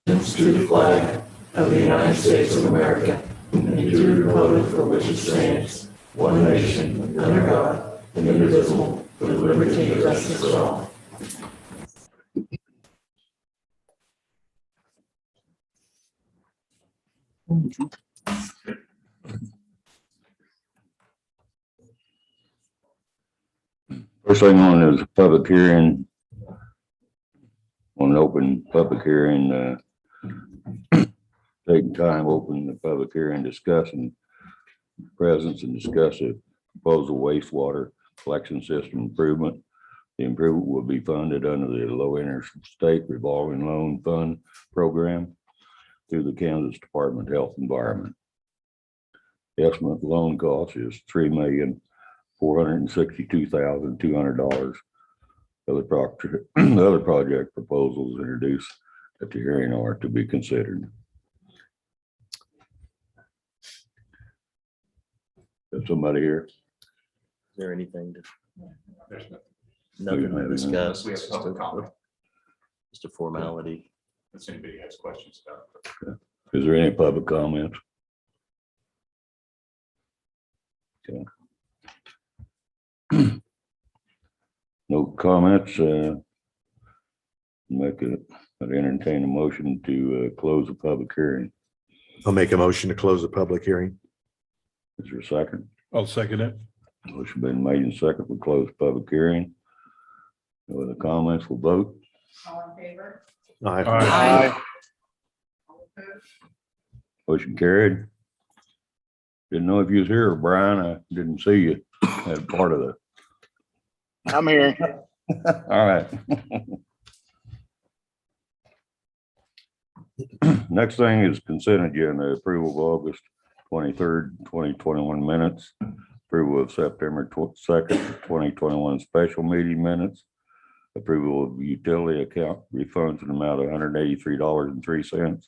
To the flag of the United States of America and to the republic for which it stands, one nation, under God, indivisible, with liberty and justice for all. First thing on is a public hearing. On an open public hearing, taking time, open the public hearing, discussing presence and discuss a proposal wastewater collection system improvement. The improvement will be funded under the Low Interest State Revolving Loan Fund Program through the Kansas Department of Health and Environment. The estimate loan cost is $3,462,200. Other project proposals introduced at the hearing are to be considered. Is somebody here? Is there anything to, There's nothing to discuss? We have It's public comment. just a formality. If anybody has questions about it. Is there any public comments? Okay. No comments, I'd entertain a motion to close the public hearing. I'll make a motion to close the public hearing. Is there a second? I'll second it. Motion been made and second, we close the public hearing. No other comments, we'll vote. All in favor? Aye. Aye. All opposed? Motion carried. Didn't know if you was here, Brian, I didn't see you as part of the. I'm here. All right. Next thing is consent agenda, approval of August 23rd, 2021 minutes, approval of September 2nd, 2021 special meeting minutes, approval of utility account refunds in the amount of $183.03,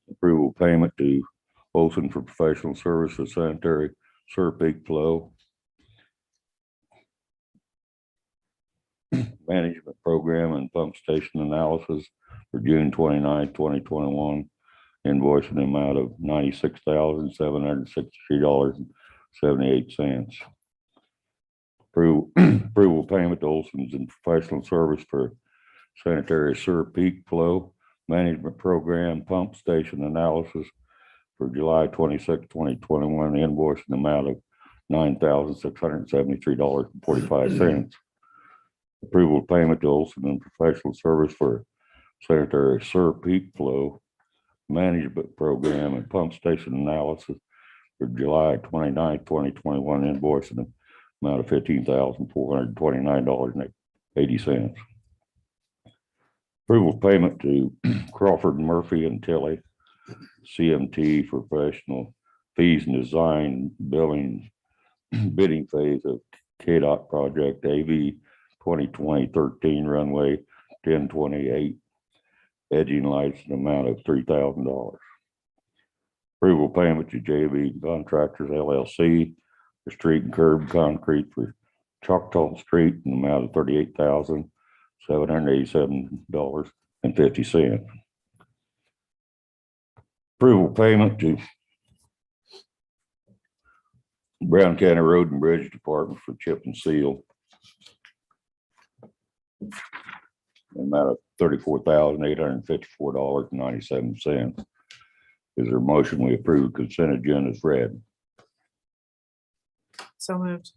approval payment to Olson for professional services sanitary sewer peak flow, management program and pump station analysis for June 29, 2021, invoice in the amount of $96,763.78. Approval payment to Olson's and professional service for sanitary sewer peak flow, management program, pump station analysis for July 26, 2021, invoice in the amount of $9,673.45. Approval of payment to Olson and professional service for sanitary sewer peak flow, management program and pump station analysis for July 29, 2021, invoice in the amount of $15,429.80. Approval of payment to Crawford, Murphy and Tilly, CMT for professional fees and design bidding phase of KDOT project AV 2020-13 runway 1028 edging lights in the amount of $3,000. Approval payment to JV Contractors LLC for street and curb concrete for Choctaw Street in the amount of $38,787.50. Approval payment to Brown County Road and Bridge Department for chip and seal, the amount of $34,854.97. Is there a motion we approve consent agenda as read? So moved.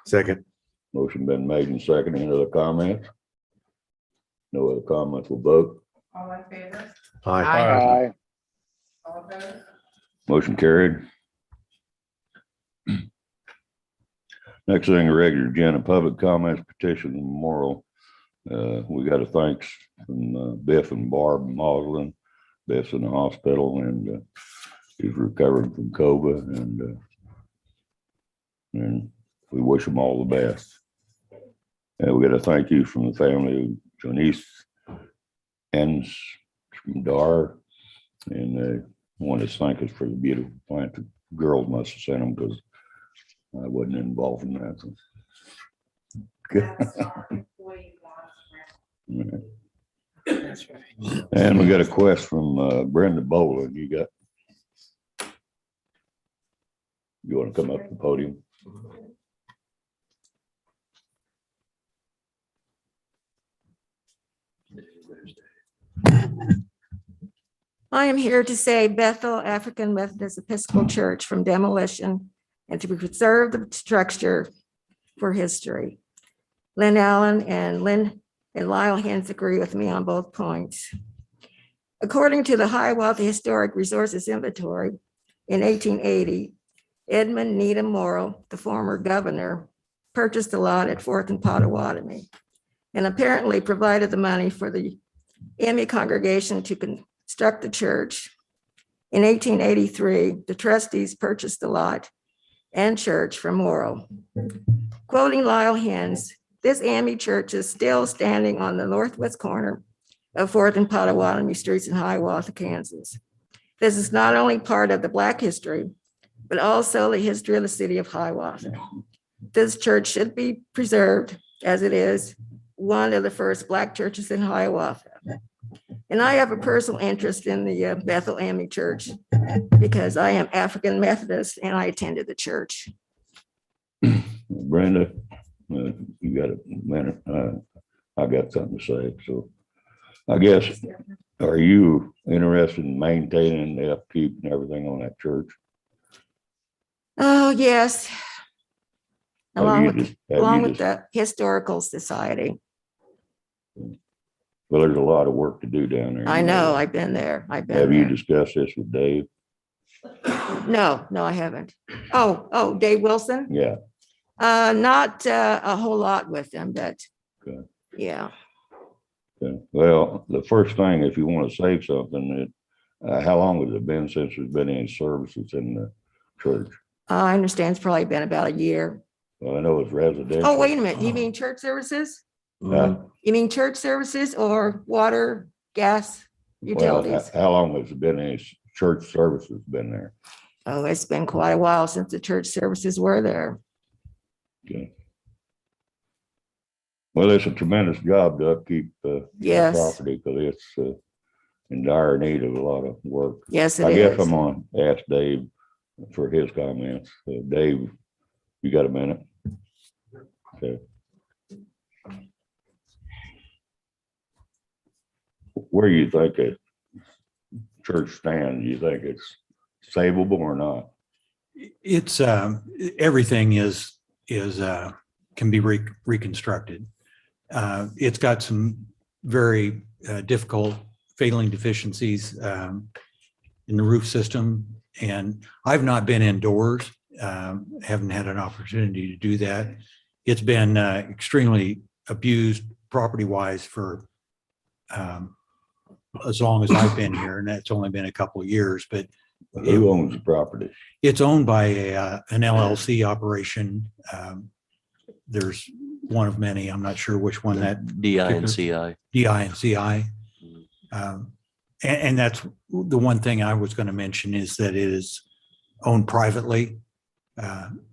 Second. Motion been made and seconded. Any other comments? No other comments, we'll vote. All in favor? Aye. Aye. All opposed? Motion carried. Next thing, a regular agenda, public comments, petition and memorial. We got a thanks from Biff and Barb Moslin. Biff's in the hospital and he's recovering from COVID, and we wish him all the best. And we got a thank you from the family of Janice and from Dar, and they want to thank us for the beautiful plant. The girls must have sent them because I wasn't involved in that. So. That's our employee loss grant. And we got a quest from Brenda Boland. You want to come up to the podium? I am here to save Bethel African Methodist Episcopal Church from demolition and to preserve the structure for history. Lynn Allen and Lyle Hens agree with me on both points. According to the Hiawatha Historic Resources Inventory, in 1880, Edmund Needham Morrill, the former governor, purchased a lot at 4th and Potawatomi and apparently provided the money for the Emmy congregation to construct the church. In 1883, the trustees purchased the lot and church from Morrill. Quoting Lyle Hens, this Emmy church is still standing on the northwest corner of 4th and Potawatomi Streets in Hiawatha, Kansas. This is not only part of the Black history, but also the history of the city of Hiawatha. This church should be preserved as it is one of the first Black churches in Hiawatha. And I have a personal interest in the Bethel AME Church because I am African Methodist and I attended the church. Brenda, you got a minute? I got something to say. So I guess, are you interested in maintaining the upkeep and everything on that church? Oh, yes. Along with Well, the Historical Society. there's a lot of work to do down there. I know, I've been there. Have you discussed this with Dave? No, I haven't. Oh, Dave Wilson? Yeah. Not a whole lot with them, but Okay. yeah. Okay. Well, the first thing, if you want to save something, how long has it been since there's been any services in the church? I understand it's probably been about a year. Well, I know it's residential. Oh, wait a minute. You mean church services? Huh? You mean church services or water, gas, utilities? Well, how long has it been any church services been there? Oh, it's been quite a while since the church services were there. Okay. Well, it's a tremendous job to upkeep the Yes. property because it's in dire need of a lot of work. Yes, it I guess is. I'm gonna ask Dave for his comments. Dave, you got a minute? Okay. Where do you think a church stands? Do you think it's savable or not? It's everything is can be reconstructed. It's got some very difficult failing deficiencies in the roof system, and I've not been indoors. Haven't had an opportunity to do that. It's been extremely abused property-wise for as long as I've been here, and that's only been a couple of years. But Who owns the property? it's owned by an LLC operation. There's one of many. I'm not sure which one that DI and CI. DI and CI. And that's the one thing I was going to mention is that it is owned privately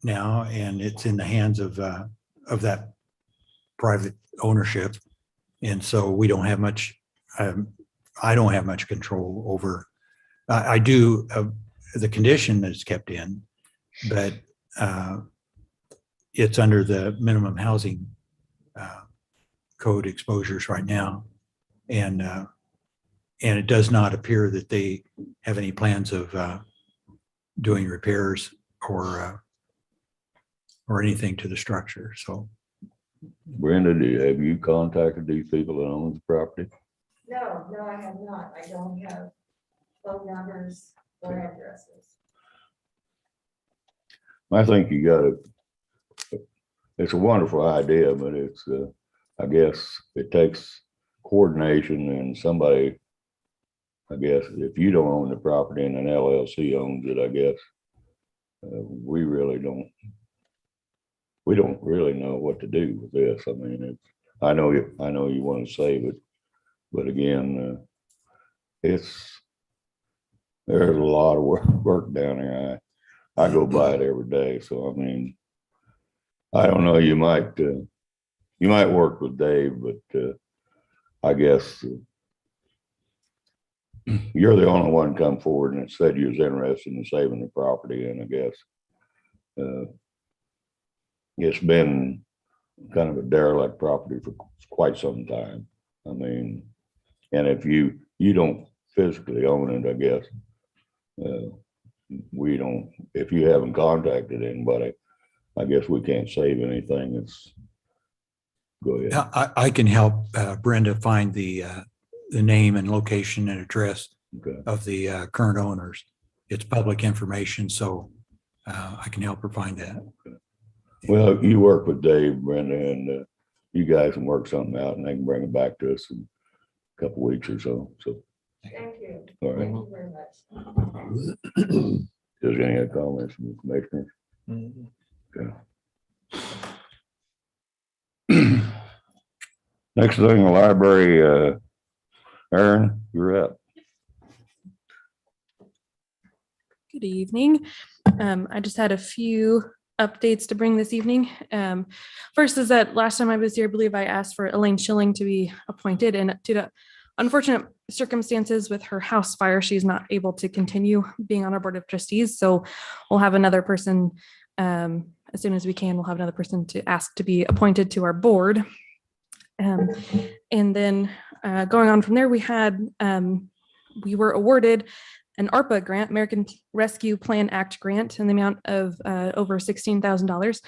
now, and it's in the hands of that private ownership. And so we don't have much, I don't have much control over, I do the condition that it's kept in, but it's under the minimum housing code exposures right now. And it does not appear that they have any plans of doing repairs or anything to the structure. So, Brenda, have you contacted these people that own the property? No, I have not. I don't have phone numbers or addresses. I think you gotta, it's a wonderful idea, but it's, I guess it takes coordination and somebody, I guess, if you don't own the property and an LLC owns it, I guess, we don't really know what to do with this. I mean, I know you want to save it, but again, there's a lot of work down there. I go by it every day. So, I mean, I don't know, you might work with Dave, but I guess you're the only one come forward and said you was interested in saving the property, and I guess it's been kind of a derelict property for quite some time. I mean, and if you don't physically own it, I guess, we don't, if you haven't contacted anybody, I guess we can't save anything. It's, go ahead. I can help Brenda find the name and location and address Okay. of the current owners. It's public information, so I can help her find that. Well, you work with Dave, Brenda, and you guys can work something out, and they can bring it back to us in a couple weeks or so. So, Thank you. all right. Thank you very much. Is there any other comments from the commissioners? Okay. Next thing, the library, Aaron, you're up. Good evening. I just had a few updates to bring this evening. First is that last time I was here, I believe I asked for Elaine Schilling to be appointed, and due to unfortunate circumstances with her house fire, she's not able to continue being on our board of trustees. So we'll have another person, as soon as we can, we'll have another person to ask to be appointed to our board. And then going on from there, we were awarded an ARPA grant, American Rescue Plan Act grant, in the amount of over $16,000.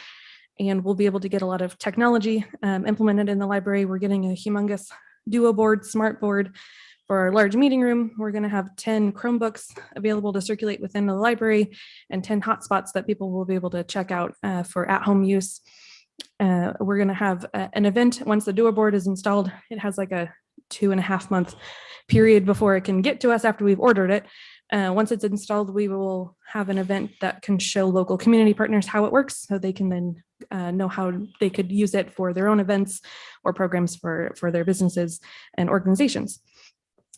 And we'll be able to get a lot of technology implemented in the library. We're getting a humongous Duo board, smart board for our large meeting room. We're going to have 10 Chromebooks available to circulate within the library and 10 hotspots that people will be able to check out for at-home use. We're going to have an event once the Duo board is installed. It has like a 2.5 month period before it can get to us after we've ordered it. Once it's installed, we will have an event that can show local community partners how it works, so they can then know how they could use it for their own events or programs for their businesses and organizations.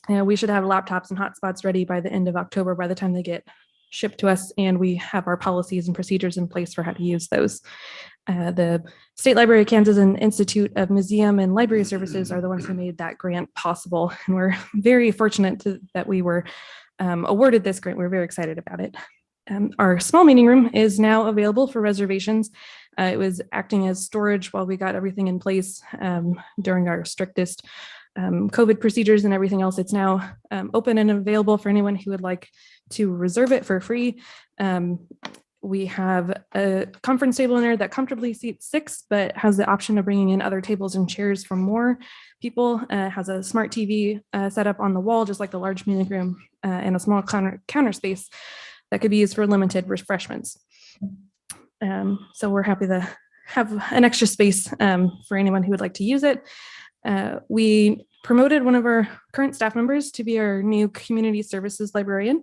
We should have laptops and hotspots ready by the end of October, by the time they get shipped to us, and we have our policies and procedures in place for how to use those. The State Library of Kansas and Institute of Museum and Library Services are the ones who made that grant possible, and we're very fortunate that we were awarded this grant. We're very excited about it. Our small meeting room is now available for reservations. It was acting as storage while we got everything in place during our strictest COVID procedures and everything else. It's now open and available for anyone who would like to reserve it for free. We have a conference table in there that comfortably seats 6, but has the option of bringing in other tables and chairs for more people. Has a smart TV set up on the wall, just like the large meeting room, and a small counter space that could be used for limited refreshments. So we're happy to have an extra space for anyone who would like to use it. We promoted one of our current staff members to be our new community services librarian.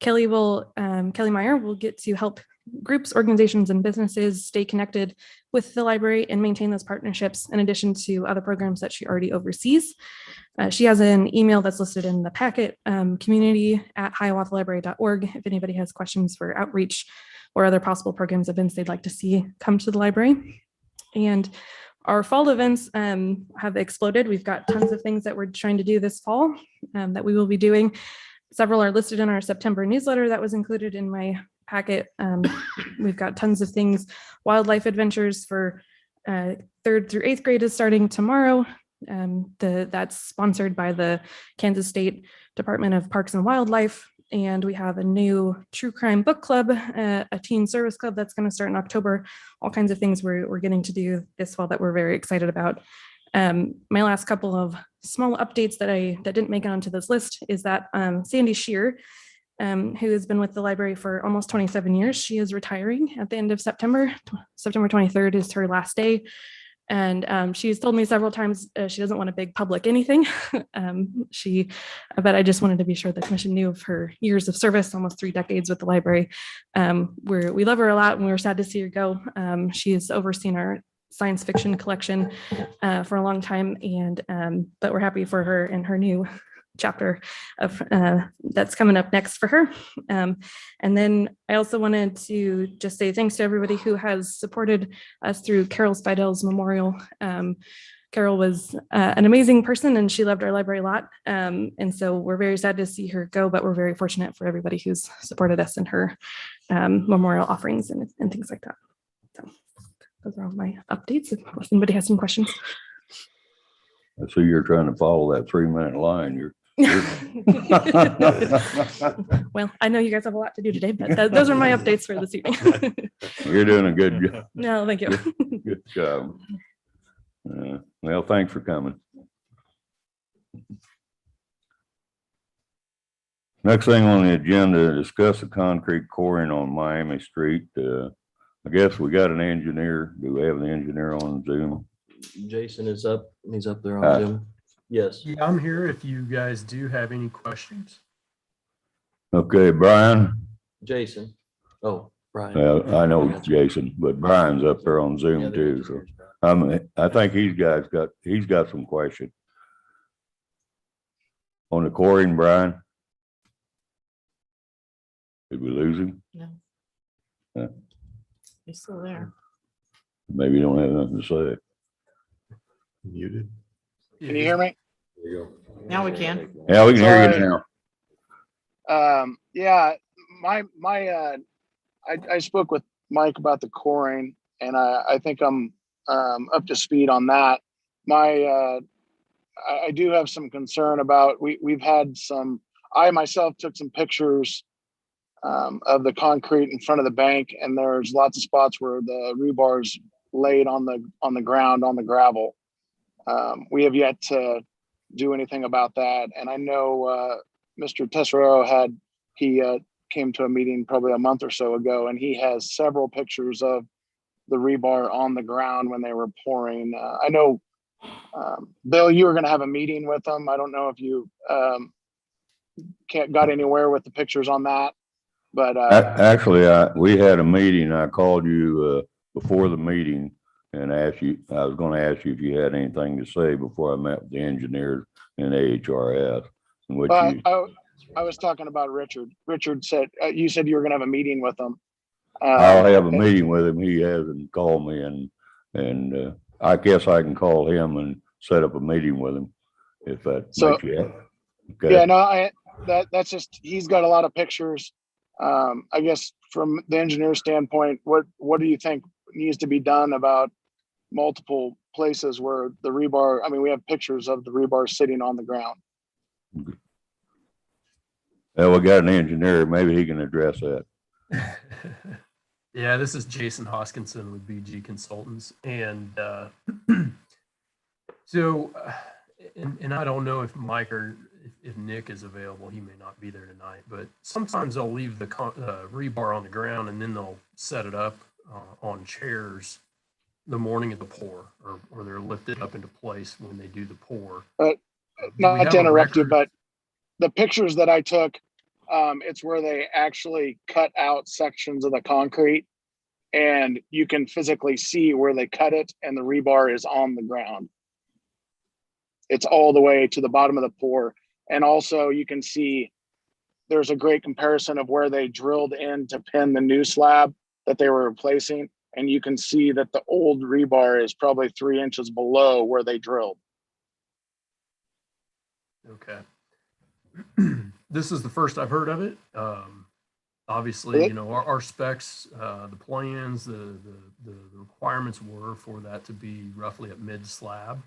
Kelly Meyer will get to help groups, organizations, and businesses stay connected with the library and maintain those partnerships, in addition to other programs that she already oversees. She has an email that's listed in the packet, community@hiawathalibrary.org, if anybody has questions for outreach or other possible programs, events they'd like to see come to the library. And our fall events have exploded. We've got tons of things that we're trying to do this fall that we will be doing. Several are listed in our September newsletter that was included in my packet. We've got tons of things. Wildlife adventures for 3rd through 8th grade is starting tomorrow. That's sponsored by the Kansas State Department of Parks and Wildlife. And we have a new true crime book club, a teen service club that's going to start in October. All kinds of things we're getting to do this fall that we're very excited about. My last couple of small updates that didn't make it onto this list is that Sandy Shear, who has been with the library for almost 27 years, she is retiring at the end of September. September 23rd is her last day. And she's told me several times she doesn't want a big public anything. But I just wanted to be sure the commission knew of her years of service, almost 3 decades with the library. We love her a lot, and we were sad to see her go. She has overseen our science fiction collection for a long time, but we're happy for her and her new chapter of that's coming up next for her. And then I also wanted to just say thanks to everybody who has supported us through Carol Spidel's memorial. Carol was an amazing person and she loved our library a lot. And so we're very sad to see her go, but we're very fortunate for everybody who's supported us in her memorial offerings and things like that. So those are all my updates. If anybody has some questions. I see you're trying to follow that 3-minute line. Well, I know you guys have a lot to do today, but those are my updates for this evening. You're doing a good job. No, thank you. Good job. Well, thanks for coming. Next thing on the agenda, discuss the concrete coring on Miami Street. I guess we got an engineer. Do we have an engineer on Zoom? Jason is up. He's up there on Zoom. Yes. Yeah, I'm here if you guys do have any questions. Okay, Brian. Jason. Oh, Brian. I know Jason, but Brian's up there on Yeah, Zoom the too. So engineer's Brian. I think he's got some questions. On the coring, Brian? Did we lose him? No. He's still there. Maybe you don't have nothing to say. Muted. Can you hear me? There you go. Now we can. Yeah, we can hear you Sorry. now. Yeah, I spoke with Mike about the coring, and I think I'm up to speed on that. I do have some concern about, we've had some, I myself took some pictures of the concrete in front of the bank, and there's lots of spots where the rebar's laid on the ground, on the gravel. We have yet to do anything about that. And I know Mr. Tesoro came to a meeting probably a month or so ago, and he has several pictures of the rebar on the ground when they were pouring. I know, Bill, you were going to have a meeting with them. I don't know if you got anywhere with the pictures on that, but Actually, we had a meeting. I called you before the meeting and asked you, I was going to ask you if you had anything to say before I met with the engineers in AHRS. In which I was talking about Richard. Richard said, you said you were going to have a meeting with them. I'll have a meeting with him. He hasn't called me, and I guess I can call him and set up a meeting with him if that makes you happy. Okay. Yeah, no, that's just, he's got a lot of pictures. I guess from the engineer standpoint, what do you think needs to be done about multiple places where the rebar, I mean, we have pictures of the rebar sitting on the ground. Well, we got an engineer. Maybe he can address that. Yeah, this is Jason Hoskinson with BG Consultants. And so, and I don't know if Mike or if Nick is available. He may not be there tonight, but sometimes they'll leave the rebar on the ground and then they'll set it up on chairs the morning of the pour, or they're lifted up into place when they do the pour. Not to interrupt you, but the pictures that I took, it's where they actually cut out sections of the concrete, and you can physically see where they cut it, and the rebar is on the ground. It's all the way to the bottom of the pour. And also you can see there's a great comparison of where they drilled in to pin the new slab that they were replacing. And you can see that the old rebar is probably 3 inches below where they drilled. Okay. This is the first I've heard of it. Obviously, you know, our specs, the plans, the requirements were for that to be roughly at mid slab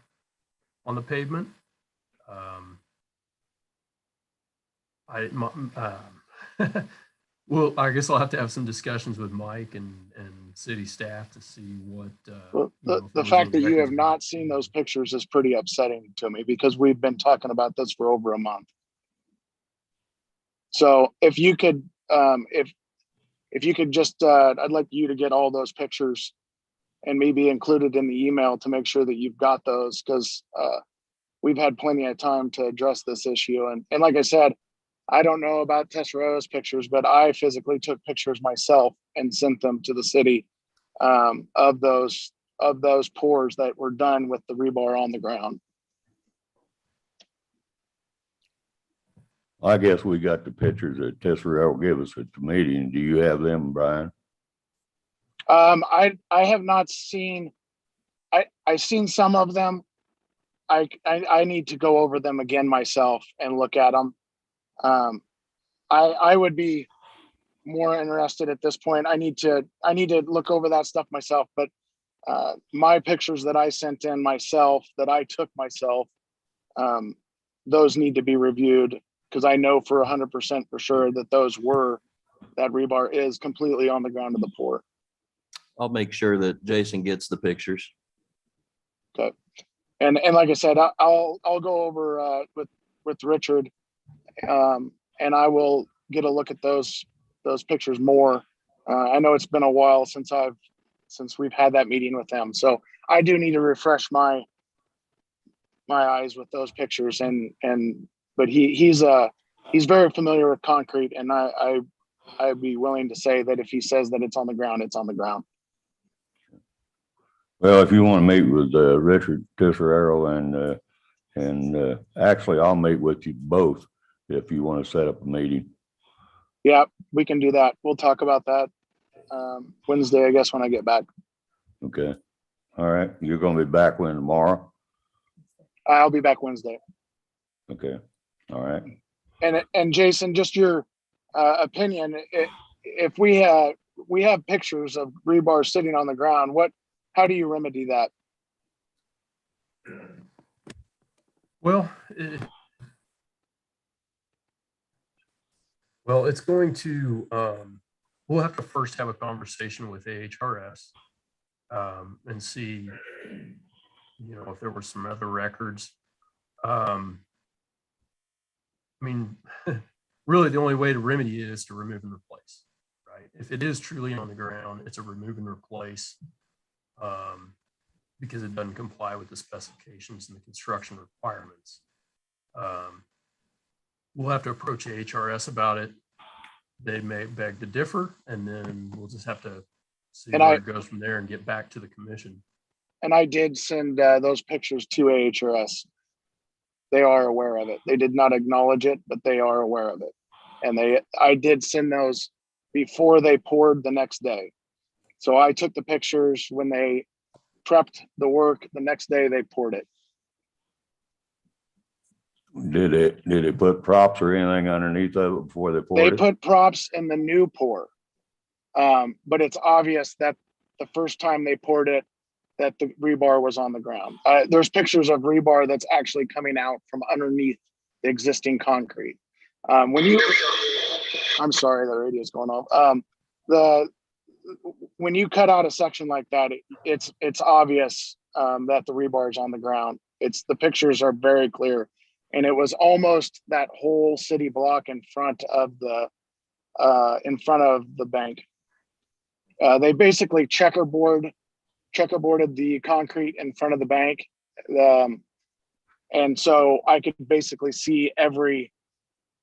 on the pavement. Well, I guess I'll have to have some discussions with Mike and city staff to see what. Well, the fact that you have not seen those pictures is pretty upsetting to me, because we've been talking about this for over a month. So if you could, if you could just, I'd like you to get all those pictures and maybe included in the email to make sure that you've got those, because we've had plenty of time to address this issue. And like I said, I don't know about Tessaro's pictures, but I physically took pictures myself and sent them to the city of those pours that were done with the rebar on the ground. I guess we got the pictures that Tessero gave us at the meeting. Do you have them, Brian? I have not seen, I've seen some of them. I need to go over them again myself and look at them. I would be more interested at this point. I need to look over that stuff myself, but my pictures that I sent in myself, that I took myself, those need to be reviewed, because I know for 100% for sure that that rebar is completely on the ground of the pour. I'll make sure that Jason gets the pictures. Okay. And like I said, I'll go over with Richard, and I will get a look at those pictures more. I know it's been a while since we've had that meeting with them, so I do need to refresh my eyes with those pictures. But he's very familiar with concrete, and I'd be willing to say that if he says that it's on the ground, it's on the ground. Well, if you want to meet with Richard Tisserero and actually I'll meet with you both if you want to set up a meeting. Yeah, we can do that. We'll talk about that Wednesday, I guess, when I get back. Okay. All right. You're going to be back when, tomorrow? I'll be back Wednesday. Okay. All right. And Jason, just your opinion, if we have pictures of rebar sitting on the ground, how do you remedy that? Well, it's going to, we'll have to first have a conversation with AHRS and see, if there were some other records. I mean, really the only way to remedy it is to remove and replace, right? If it is truly on the ground, it's a remove and replace, because it doesn't comply with the specifications and the construction requirements. We'll have to approach HRS about it. They may beg to differ, and then we'll just have to see where it goes from there and get back to the commission. And I did send those pictures to AHRS. They are aware of it. They did not acknowledge it, but they are aware of it. And I did send those before they poured the next day. So I took the pictures when they prepped the work. The next day they poured it. Did it put props or anything underneath of it before they poured it? They put props in the new pour. But it's obvious that the first time they poured it, that the rebar was on the ground. There's pictures of rebar that's actually coming out from underneath the existing concrete. I'm sorry, the radio's going off. When you cut out a section like that, it's obvious that the rebar is on the ground. The pictures are very clear, and it was almost that whole city block in front of the bank. They basically checkerboarded the concrete in front of the bank, and so I could basically see every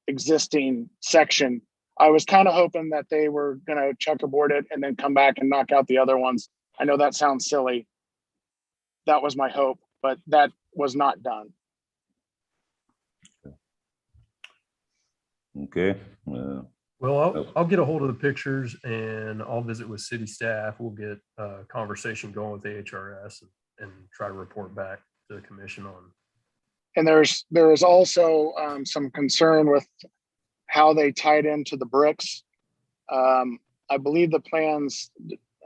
existing section. I was kind of hoping that they were going to checkerboard it and then come back and knock out the other ones. I know that sounds silly. That was my hope, but that was not done. Okay. Well, I'll get a hold of the pictures and I'll visit with city staff. We'll get a conversation going with AHRS and try to report back to the commission on. And there is also some concern with how they tied into the bricks. I believe the plans,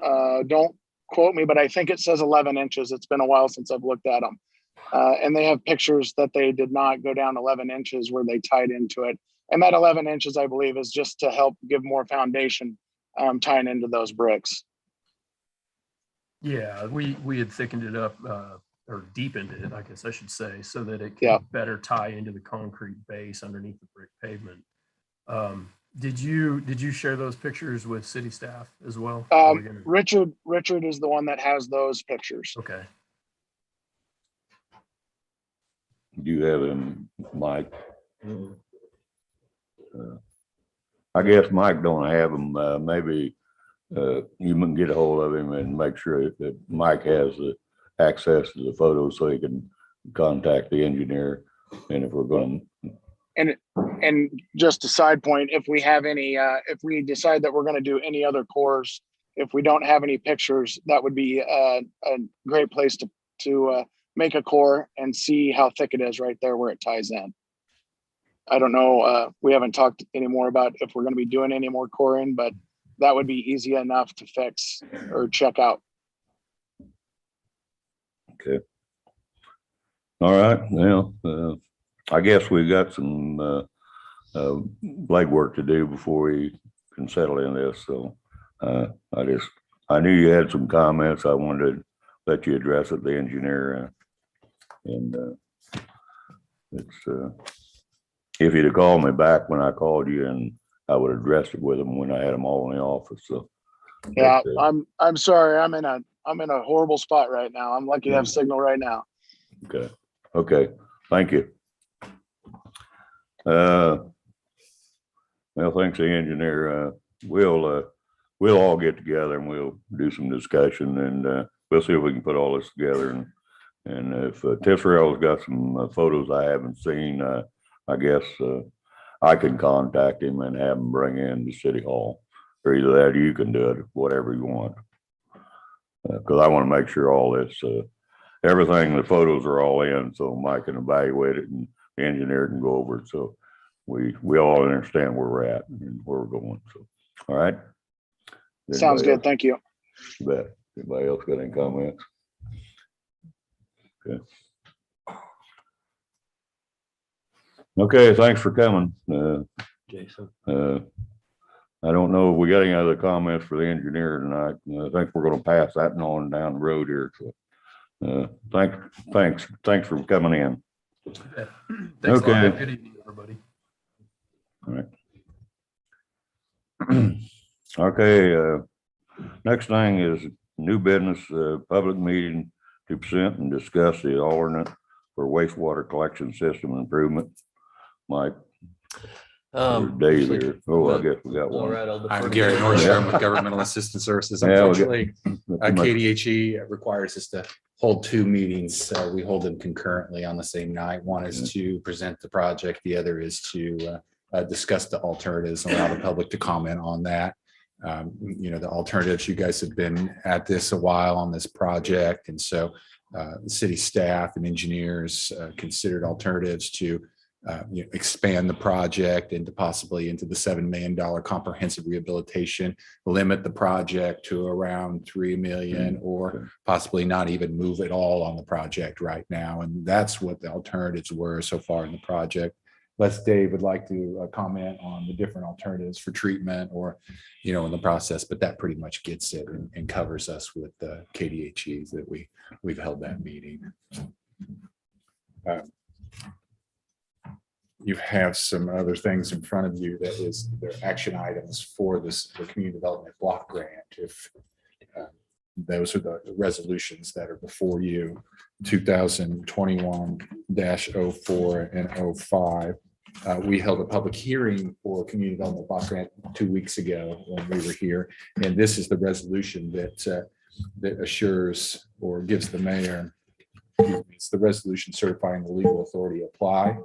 don't quote me, but I think it says 11 inches. It's been a while since I've looked at them. And they have pictures that they did not go down 11 inches where they tied into it. And that 11 inches, I believe, is just to help give more foundation tying into those bricks. Yeah, we had thickened it up or deepened it, I guess I should say, so that it can better tie into the concrete base underneath the brick pavement. Did you share those pictures with city staff as well? Richard is the one that has those pictures. Okay. Do you have him, Mike? I guess Mike don't have them. Maybe you can get a hold of him and make sure that Mike has the access to the photos so he can contact the engineer. And if we're going to. And just a side point, if we have any, if we decide that we're going to do any other cores, if we don't have any pictures, that would be a great place to make a core and see how thick it is right there where it ties in. I don't know, we haven't talked anymore about if we're going to be doing any more coring, but that would be easy enough to fix or check out. Okay. All right. Well, I guess we got some legwork to do before we can settle in this. So I knew you had some comments. I wanted to let you address it, the engineer. And it's if you'd have called me back when I called you, and I would have addressed it with them when I had them all in the office. So yeah, I'm sorry. I'm in a horrible spot right now. I'm lucky to have signal right now. Okay. Okay. Thank you. Well, thanks to the engineer. We'll all get together and we'll do some discussion, and we'll see if we can put all this together. And if Tisserell's got some photos I haven't seen, I guess I can contact him and have him bring in to City Hall, or either that or you can do it, whatever you want. Because I want to make sure all this, everything, the photos are all in, so Mike can evaluate it and the engineer can go over it. So we all understand where we're at and where we're going. So, all right. Sounds good. Thank you. You bet. Anybody else got any comments? Okay. Okay, thanks for coming. Jason. I don't know if we got any other comments for the engineer tonight. I think we're going to pass that on down the road here. So, thanks for coming in. Thanks Okay. a lot. Good evening, everybody. All right. Okay. Next thing is new business, public meeting to present and discuss the alternate for wastewater collection system improvement. Mike. Dave here. Oh, I guess we got All one. right, I'll defer I'm to Gary Gary. Nordstrom with Governmental Assistance Services. Yeah, we got- Unfortunately, KDHE requires us to hold two meetings. We hold them concurrently on the same night. One is to present the project. The other is to discuss the alternatives and allow the public to comment on that. The alternatives, you guys have been at this a while on this project. And so the city staff and engineers considered alternatives to expand the project into possibly into the $7 million comprehensive rehabilitation, limit the project to around 3 million, or possibly not even move at all on the project right now. And that's what the alternatives were so far in the project. Unless Dave would like to comment on the different alternatives for treatment or, in the process, but that pretty much gets it and covers us with the KDHEs that we've held that meeting. You have some other things in front of you that is their action items for this, the community development block grant. If those are the resolutions that are before you, 2021-04 and 05. We held a public hearing for community development block grant 2 weeks ago when we were here. And this is the resolution that assures or gives the mayor, it's the resolution certifying the legal authority to apply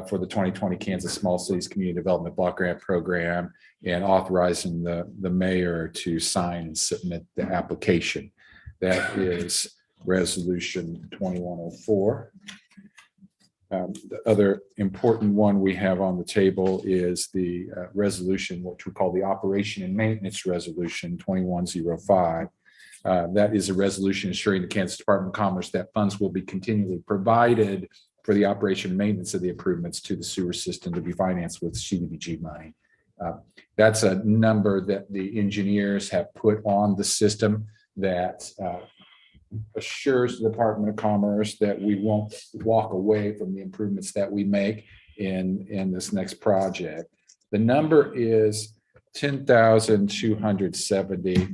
for the 2020 Kansas Small Cities Community Development Block Grant Program and authorizing the mayor to sign and submit the application. That is resolution 2104. The other important one we have on the table is the resolution, which we call the Operation and Maintenance Resolution 2105. That is a resolution assuring the Kansas Department of Commerce that funds will be continually provided for the operation and maintenance of the improvements to the sewer system to be financed with Cdbg money. That's a number that the engineers have put on the system that assures the Department of Commerce that we won't walk away from the improvements that we make in this next project. The number is 10,270.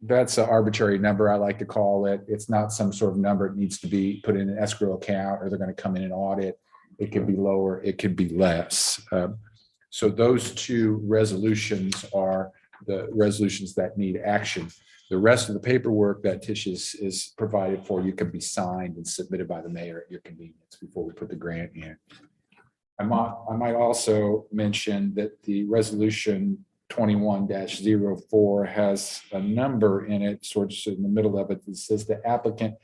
That's an arbitrary number, I like to call it. It's not some sort of number. It needs to be put in an escrow account or they're going to come in and audit. It could be lower, it could be less. So those two resolutions are the resolutions that need action. The rest of the paperwork that Tish is provided for you can be signed and submitted by the mayor at your convenience before we put the grant in. I might also mention that the resolution 21-04 has a number in it, sort of in the middle of it, that says the applicant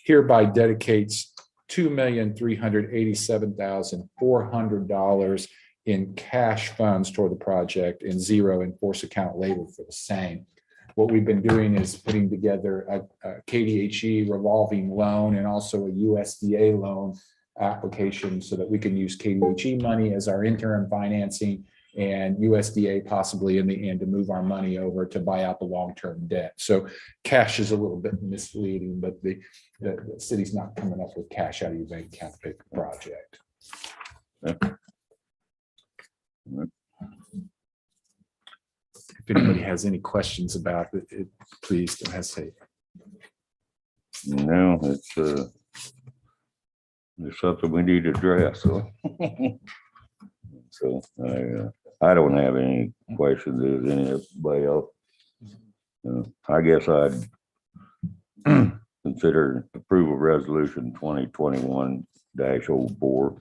hereby dedicates $2,387,400 in cash funds toward the project and zero in force account labor for the same. What we've been doing is putting together a KDHE revolving loan and also a USDA loan application so that we can use KDHE money as our interim financing and USDA possibly in the end to move our money over to buy out the long-term debt. So cash is a little bit misleading, but the city's not coming up with cash out of your bank account to pay for the project. If anybody has any questions about it, please don't hesitate. No, it's something we need to address, so. So I don't have any questions. Does anybody else? I guess I'd consider approval resolution 2021-04.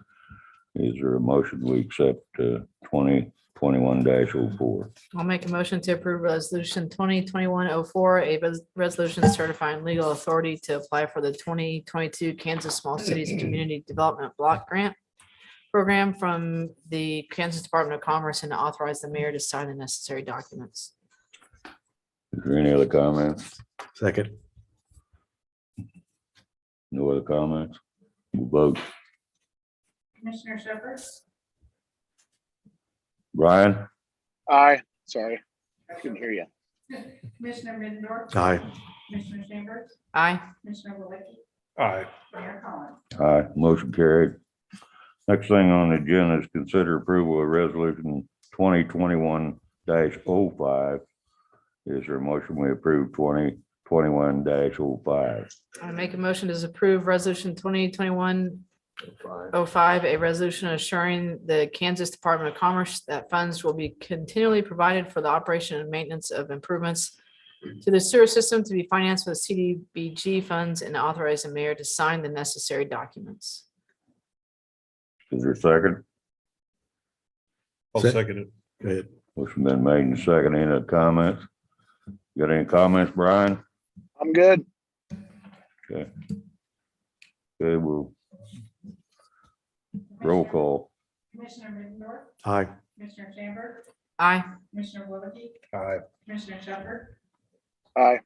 Is there a motion we accept 2021-04? I'll make a motion to approve resolution 2021-04, a resolution certifying legal authority to apply for the 2022 Kansas Small Cities Community Development Block Grant Program from the Kansas Department of Commerce and to authorize the mayor to sign the necessary documents. Is there any other comments? Second. No other comments? We'll vote. Commissioner Shepherd, Brian? Aye, sorry, I couldn't hear you. Commissioner Middendorf, Aye. Commissioner Chambers, Aye. Commissioner Walensky, Aye. Mayor Collins. Aye, motion carried. Next thing on the agenda is consider approval of resolution 2021-05. Is there a motion we approve 2021-05? I make a motion to approve resolution 2021-05, a resolution assuring the Kansas Department of Commerce that funds will be continually provided for the operation and maintenance of improvements to the sewer system to be financed with CDBG funds and authorize the mayor to sign the necessary documents. Is there a second? I'll second it. Go ahead. Motion been made and second. Any other comments? Got any comments, Brian? I'm good. Okay. Okay, we'll roll call. Commissioner Middendorf, Aye. Commissioner Chambers, Aye. Commissioner Walensky, Aye. Commissioner Shepherd, Aye.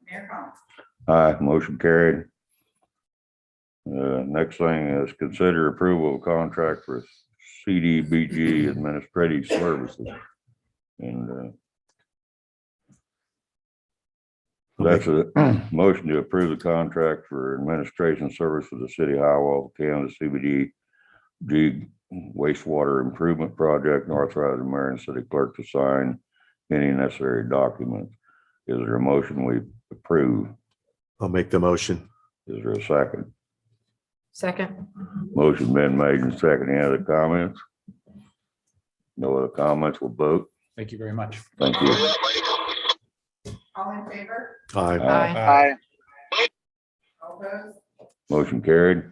Mayor Collins. Aye, motion carried. Next thing is consider approval of contract for CDBG administrative services. And that's a motion to approve the contract for administration service for the city of Hiawatha, Kansas CDBG wastewater improvement project, and authorize the mayor and city clerk to sign any necessary documents. Is there a motion we approve? I'll make the motion. Is there a second? Second. Motion been made and second. Any other comments? No other comments. We'll vote. Thank you very much. Thank you. All in favor? Aye. Aye. Aye. All opposed? Motion carried.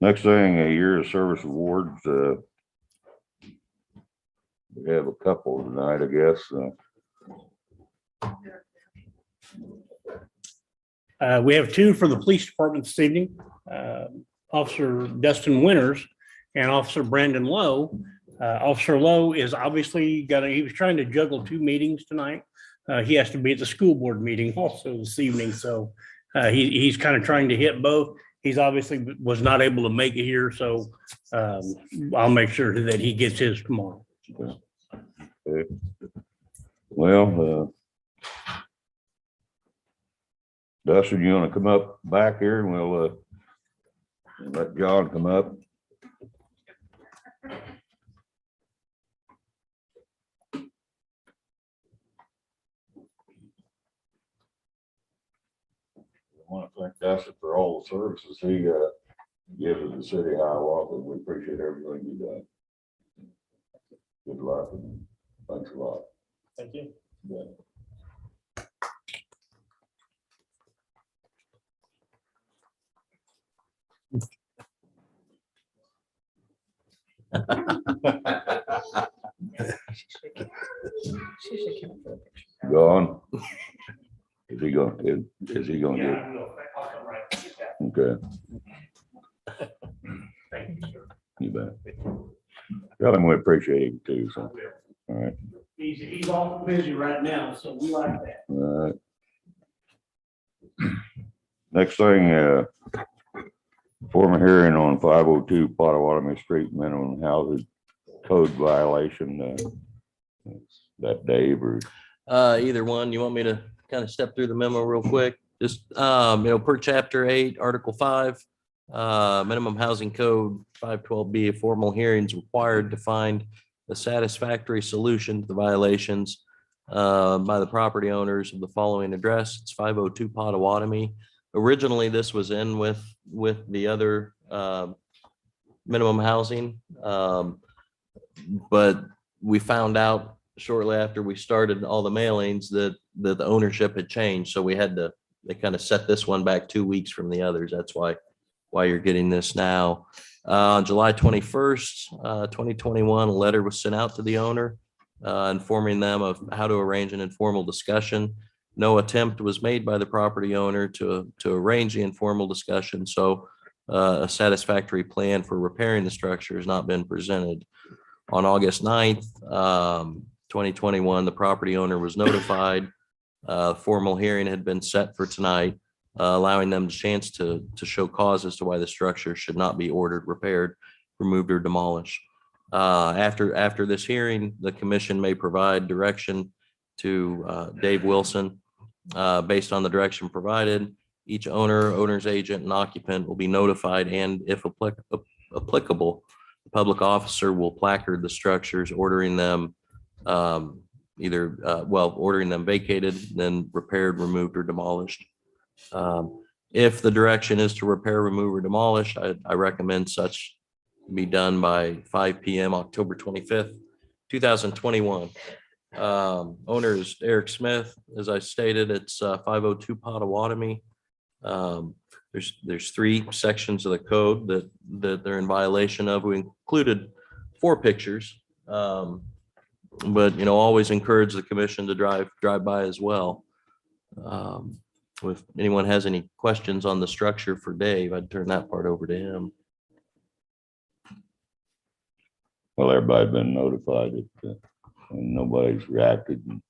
Next thing, a year of service awards. We have a couple tonight, I guess. We have two for the police department this evening. Officer Dustin Winters and Officer Brandon Lowe. Officer Lowe is obviously he was trying to juggle two meetings tonight. He has to be at the school board meeting also this evening. So he's kind of trying to hit both. He's obviously was not able to make it here. So I'll make sure that he gets his tomorrow. Okay. Well, Dustin, you want to come up back here and we'll let John come up. I want to thank Dustin for all the services he gives to the city of Hiawatha. We appreciate everything you done. Good luck and thanks a lot. Thank you. Yeah. Gone. Is he going, is he going Yeah, to I will. I'll come right. get that. get, okay, Thank you, sir. you bet. Tell him we appreciate him too, so, all right. He's awful busy right now, so we like that. All right. Next thing, formal hearing on 502 Potawatomi Street minimum housing code violation. That Dave or Either one. You want me to kind of step through the memo real quick? Just, per chapter 8, article 5, minimum housing code 512B, a formal hearing is required to find a satisfactory solution to the violations by the property owners of the following address. It's 502 Potawatomi. Originally, this was in with the other minimum housing. But we found out shortly after we started all the mailings that the ownership had changed. So they kind of set this one back 2 weeks from the others. That's why you're getting this now. On July 21st, 2021, a letter was sent out to the owner informing them of how to arrange an informal discussion. No attempt was made by the property owner to arrange the informal discussion. So a satisfactory plan for repairing the structure has not been presented. On August 9th, 2021, the property owner was notified. Formal hearing had been set for tonight, allowing them the chance to show cause as to why the structure should not be ordered, repaired, removed, or demolished. After this hearing, the commission may provide direction to Dave Wilson. Based on the direction provided, each owner's agent, and occupant will be notified, and if applicable, the public officer will placard the structures, ordering them ordering them vacated, then repaired, removed, or demolished. If the direction is to repair, remove, or demolish, I recommend such be done by 5 p.m. October 25th, 2021. Owner is Eric Smith. As I stated, it's 502 Potawatomi. There's 3 sections of the code that they're in violation of. We included 4 pictures, but always encourage the commission to drive by as well. If anyone has any questions on the structure for Dave, I'd turn that part over to him. well, everybody's been notified that and nobody's reacted and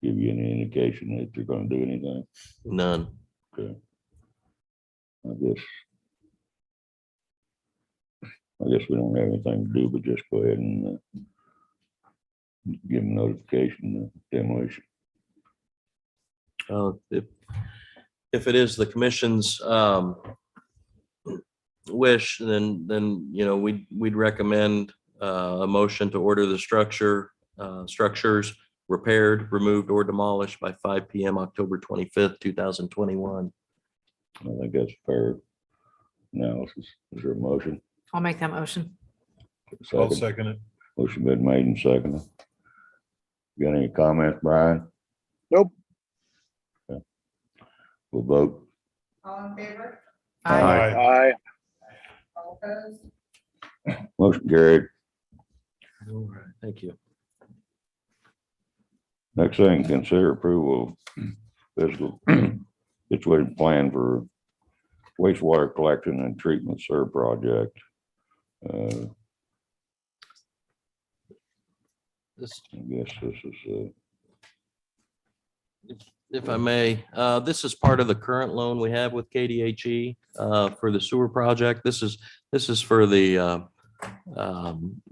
give you any indication that they're going to do anything. None. Okay. I guess we don't have anything to do but just go ahead and give them notification of demolition. If it is the commission's wish, then we'd recommend a motion to order the structures repaired, removed, or demolished by 5 p.m. October 25th, 2021. I think that's fair analysis. Is there a motion? I'll make that motion. I'll second it. Motion been made and seconded. Got any comments, Brian? Nope. Okay. We'll vote. All in favor? Aye. All opposed? Motion carried. All right, thank you. Next thing, consider approval of fiscal situated plan for wastewater collection and treatment serve project. I guess this is If I may, this is part of the current loan we have with KDHE for the sewer project. This is for the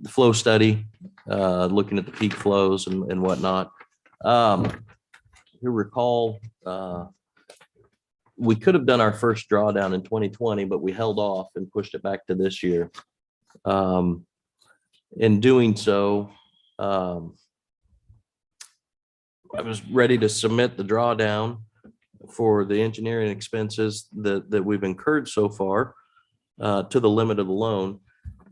flow study, looking at the peak flows and whatnot. You recall, we could have done our first drawdown in 2020, but we held off and pushed it back to this year. In doing so, I was ready to submit the drawdown for the engineering expenses that we've incurred so far to the limit of the loan,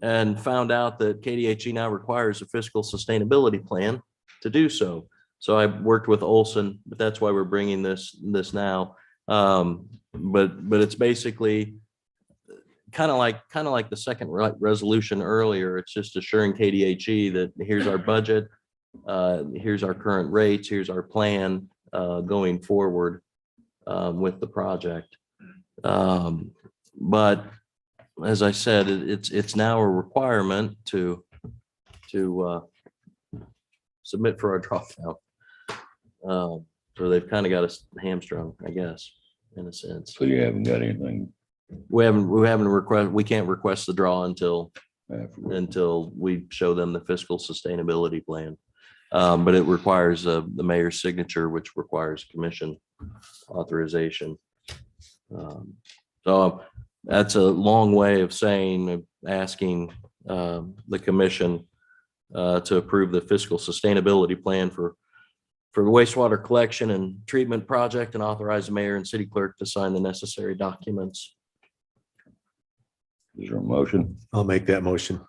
and found out that KDHE now requires a fiscal sustainability plan to do so. So I worked with Olson, but that's why we're bringing this now. But it's basically kind of like the second resolution earlier. It's just assuring KDHE that here's our budget, here's our current rates, here's our plan going forward. with the project. But as I said, it's now a requirement to submit for our drop down. So they've kind of got us hamstrung, I guess, in a sense. So you haven't got anything We can't request the draw until we show them the fiscal sustainability plan. But it requires the mayor's signature, which requires commission authorization. So that's a long way of asking the commission to approve the fiscal sustainability plan for the wastewater collection and treatment project, and authorize the mayor and city clerk to sign the necessary documents. Is there a motion? I'll make that motion.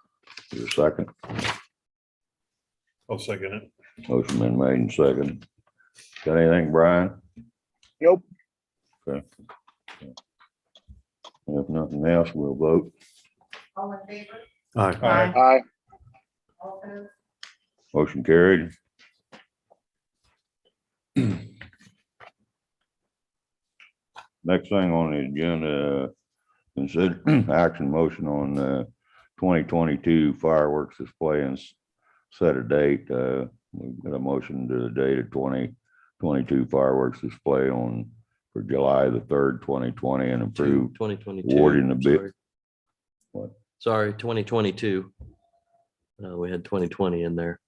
Is there a second? I'll second it. Motion been made and second. Got anything, Brian? Nope. Okay. If nothing else, we'll vote. All in favor? Aye. Aye. All opposed? Motion carried. Next thing on the agenda, consider action motion on 2022 fireworks display and set a date. We've got a motion to the date of 2022 fireworks display for July the 3rd, 2020, and approve 2022. awarding the bid. Sorry. What? Sorry, 2022. We had 2020 in there.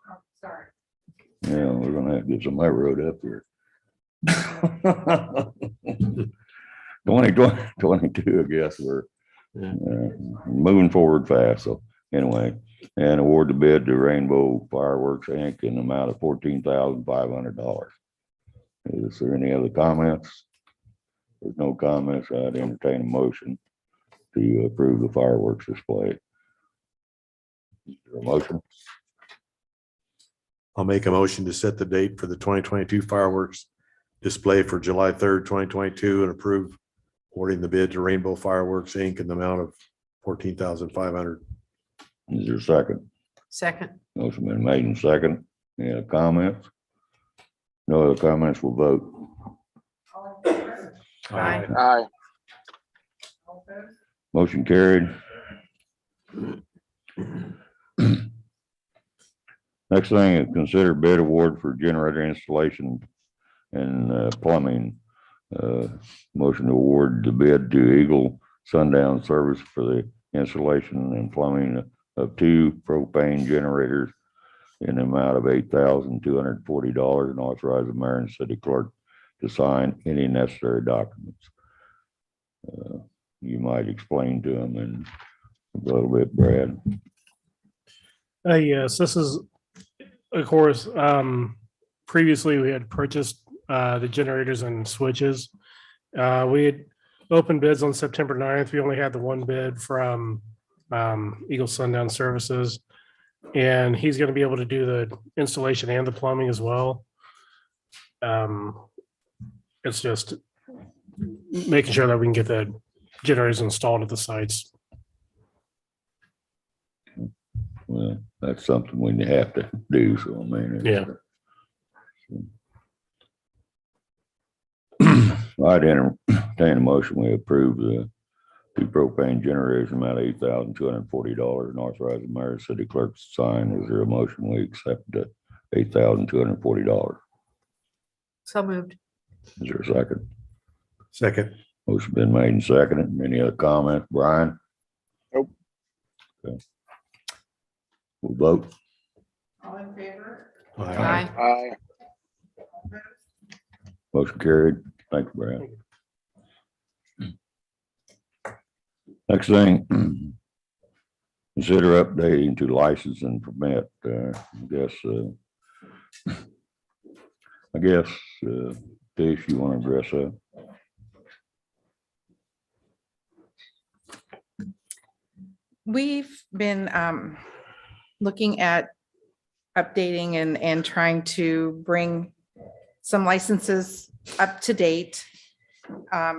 Oh, sorry. Yeah, we're gonna have to get some of that road up here. 2022, I guess we're Yeah. moving forward fast. So anyway, and award the bid to Rainbow Fireworks Inc. in the amount of $14,500. Is there any other comments? There's no comments. I'd entertain a motion to approve the fireworks display. Is there a motion? I'll make a motion to set the date for the 2022 fireworks display for July 3rd, 2022, and approve awarding the bid to Rainbow Fireworks Inc. in the amount of $14,500. Is there a second? Second. Motion been made and second. Any other comments? No other comments, we'll vote. All in favor? Aye. Aye. All opposed? Motion carried. Next thing is consider bid award for generator installation and plumbing. Motion to award the bid to Eagle Sundown Service for the installation and plumbing of 2 propane generators in the amount of $8,240, and authorize the mayor and city clerk to sign any necessary documents. You might explain to them in a little bit, Brad. Yes, this is, of course, previously we had purchased the generators and switches. We had opened bids on September 9th. We only had the one bid from Eagle Sundown Services. And he's going to be able to do the installation and the plumbing as well. It's just making sure that we can get the generators installed at the sites. Well, that's something we have to do, so I mean. Yeah. I'd entertain a motion, we approve the 2 propane generators amount of $8,240, and authorize the mayor and city clerk to sign. Is there a motion, we accept the $8,240? So moved. Is there a second? Second. Motion been made and seconded. Any other comments, Brian? Nope. Okay. We'll vote. All in favor? Aye. Aye. All opposed? Motion carried. Thanks, Brad. Next thing, consider updating to license and permit. I guess, Tish, you want to address that? We've been looking at updating and trying to bring some licenses up to date,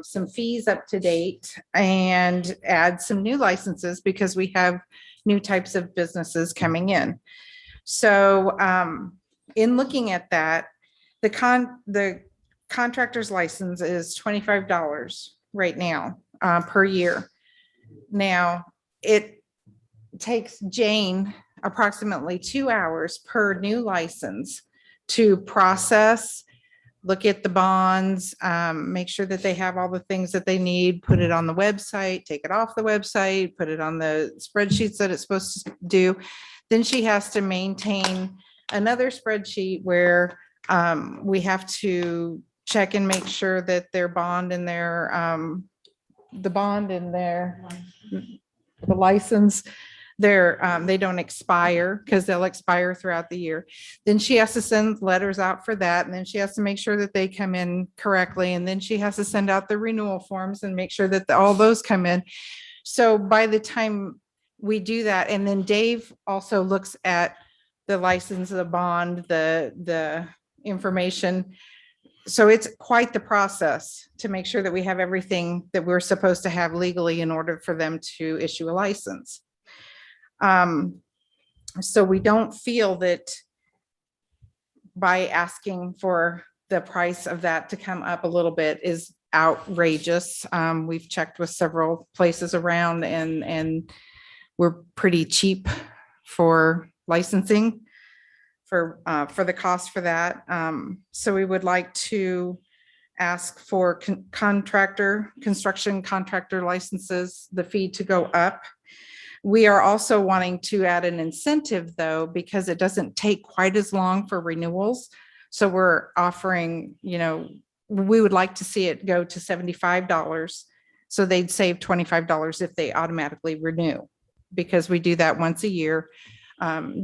some fees up to date, and add some new licenses because we have new types of businesses coming in. So in looking at that, the contractor's license is $25 right now, per year. Now, it takes Jane approximately 2 hours per new license to process, look at the bonds, make sure that they have all the things that they need, put it on the website, take it off the website, put it on the spreadsheets that it's supposed to do. Then she has to maintain another spreadsheet where we have to check and make sure that their bond and their, the license, they don't expire, because they'll expire throughout the year. Then she has to send letters out for that, and then she has to make sure that they come in correctly, and then she has to send out the renewal forms and make sure that all those come in. So by the time we do that, and then Dave also looks at the license, the bond, the information. So it's quite the process to make sure that we have everything that we're supposed to have legally in order for them to issue a license. So we don't feel that by asking for the price of that to come up a little bit is outrageous. We've checked with several places around, and we're pretty cheap for licensing for the cost for that. So we would like to ask for construction contractor licenses, the fee to go up. We are also wanting to add an incentive, though, because it doesn't take quite as long for renewals. So we're offering, we would like to see it go to $75. So they'd save $25 if they automatically renew, because we do that once a year.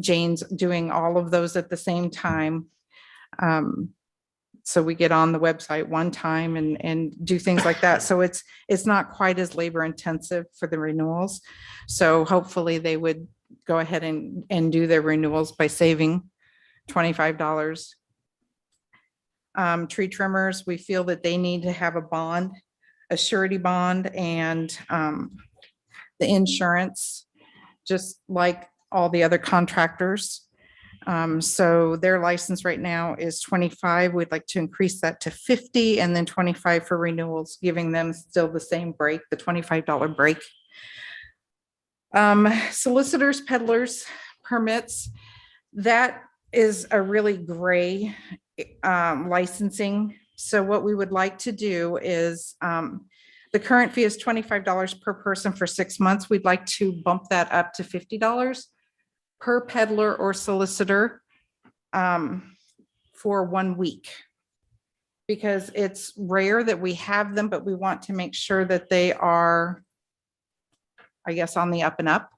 Jane's doing all of those at the same time. So we get on the website one time and do things like that. So it's not quite as labor intensive for the renewals. So hopefully they would go ahead and do their renewals by saving $25. Tree trimmers, we feel that they need to have a bond, a surety bond, and the insurance, just like all the other contractors. So their license right now is 25. We'd like to increase that to 50, and then 25 for renewals, giving them still the same break, the $25 break. Solicitors, peddlers, permits, that is a really gray licensing. So what we would like to do is, the current fee is $25 per person for 6 months. We'd like to bump that up to $50 per peddler or solicitor for 1 week. Because it's rare that we have them, but we want to make sure that they are, I guess, on the up and up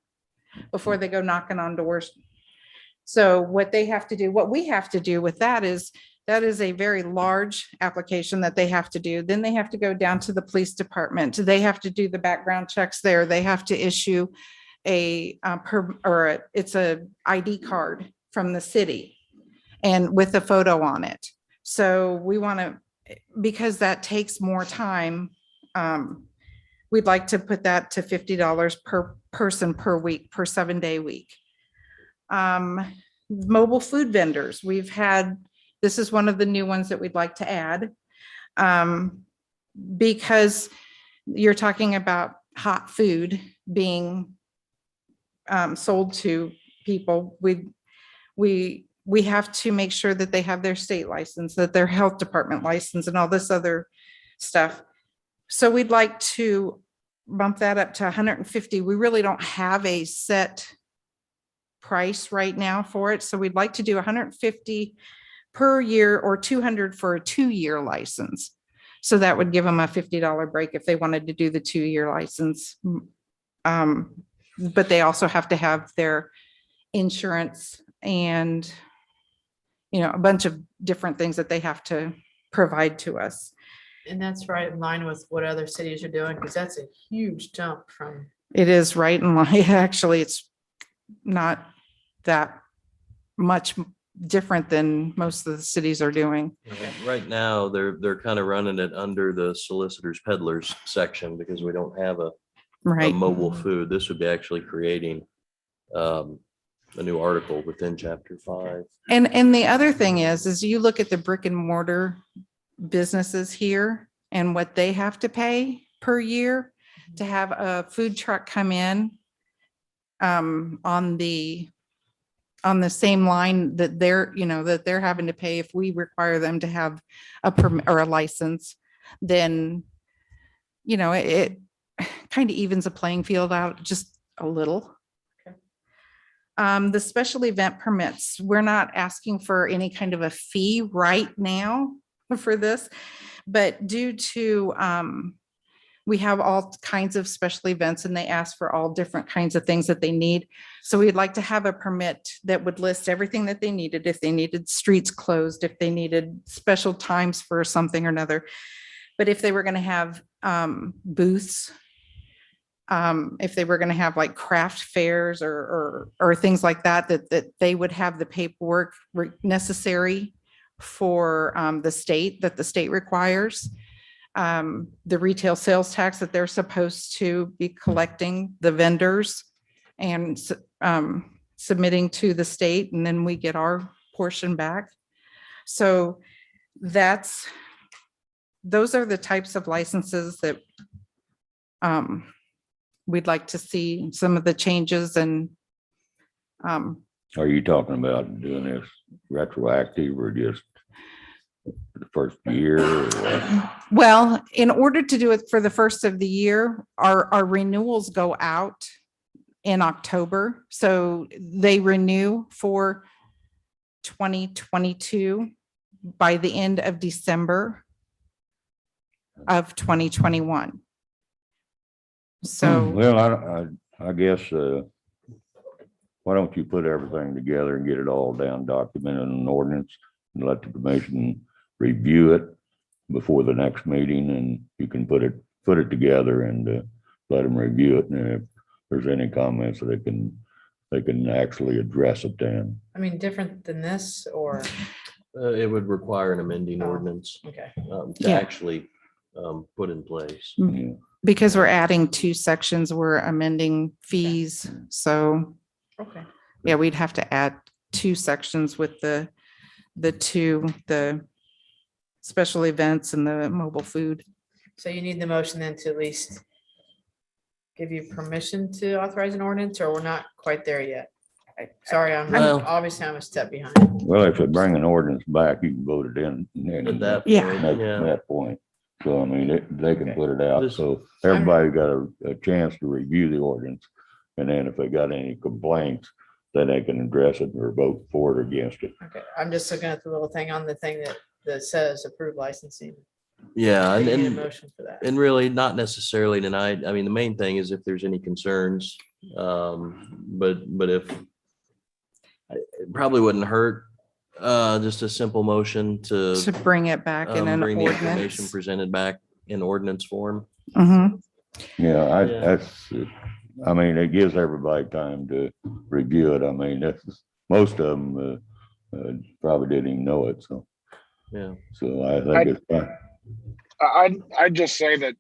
before they go knocking on doors. So what they have to do, what we have to do with that is a very large application that they have to do. Then they have to go down to the police department. They have to do the background checks there. They have to issue it's a ID card from the city and with a photo on it. So we want to, because that takes more time, we'd like to put that to $50 per person per week, per 7-day week. Mobile food vendors, this is one of the new ones that we'd like to add, because you're talking about hot food being sold to people. We have to make sure that they have their state license, that their health department license, and all this other stuff. So we'd like to bump that up to 150. We really don't have a set price right now for it. So we'd like to do 150 per year or 200 for a 2-year license. So that would give them a $50 break if they wanted to do the 2-year license. But they also have to have their insurance and, a bunch of different things that they have to provide to us. And that's right in line with what other cities are doing, because that's a huge jump from. It is right in line. Actually, it's not that much different than most of the cities are doing. Right now, they're kind of running it under the solicitors peddlers section because we don't have a mobile food. This would be actually creating a new article within chapter 5. And the other thing is you look at the brick and mortar businesses here and what they have to pay per year to have a food truck come in on the same line that they're having to pay if we require them to have a permit or a license, then, it kind of evens the playing field out just a little. The special event permits, we're not asking for any kind of a fee right now for this, but due to, we have all kinds of special events and they ask for all different kinds of things that they need. So we'd like to have a permit that would list everything that they needed, if they needed streets closed, if they needed special times for something or another. But if they were going to have booths, if they were going to have like craft fairs or things like that, that they would have the paperwork necessary for the state requires. The retail sales tax that they're supposed to be collecting, the vendors and submitting to the state, and then we get our portion back. So those are the types of licenses that we'd like to see some of the changes and Are you talking about doing this retroactive or just the first year? Or what? well, in order to do it for the first of the year, our renewals go out in October. So they renew for 2022 by the end of December of 2021. So, Well, I guess, why don't you put everything together and get it all down, documented in an ordinance and let the commission review it before the next meeting, and you can put it together and let them review it. And if there's any comments, they can actually address it then. I mean, different than this or, It would require an amending ordinance okay. to Yeah. actually put in place. Yeah. because we're adding 2 sections, we're amending fees. So, Okay. yeah, we'd have to add 2 sections with the special events and the mobile food. So you need the motion then to at least give you permission to authorize an ordinance, or we're not quite there yet? Sorry, Well- obviously I'm a step behind. Well, if they bring an ordinance back, you can vote it in. At that Yeah. point, At yeah. that point. So, I mean, they can Okay. put it out. This- So everybody got a chance to review the ordinance. And then if they got any complaints, then they can address it or vote for it or against it. Okay, I'm just looking at the little thing on the thing that says approved licensing. Yeah, You need a and motion for that. really not necessarily tonight. I mean, the main thing is if there's any concerns, but if it probably wouldn't hurt, just a simple motion to To bring it back in an bring the information ordinance. presented back in ordinance form. Mhm. Yeah, Yeah. I mean, it gives everybody time to review it. I mean, most of them probably didn't even know it. So Yeah. I think it's fine. I'd just say that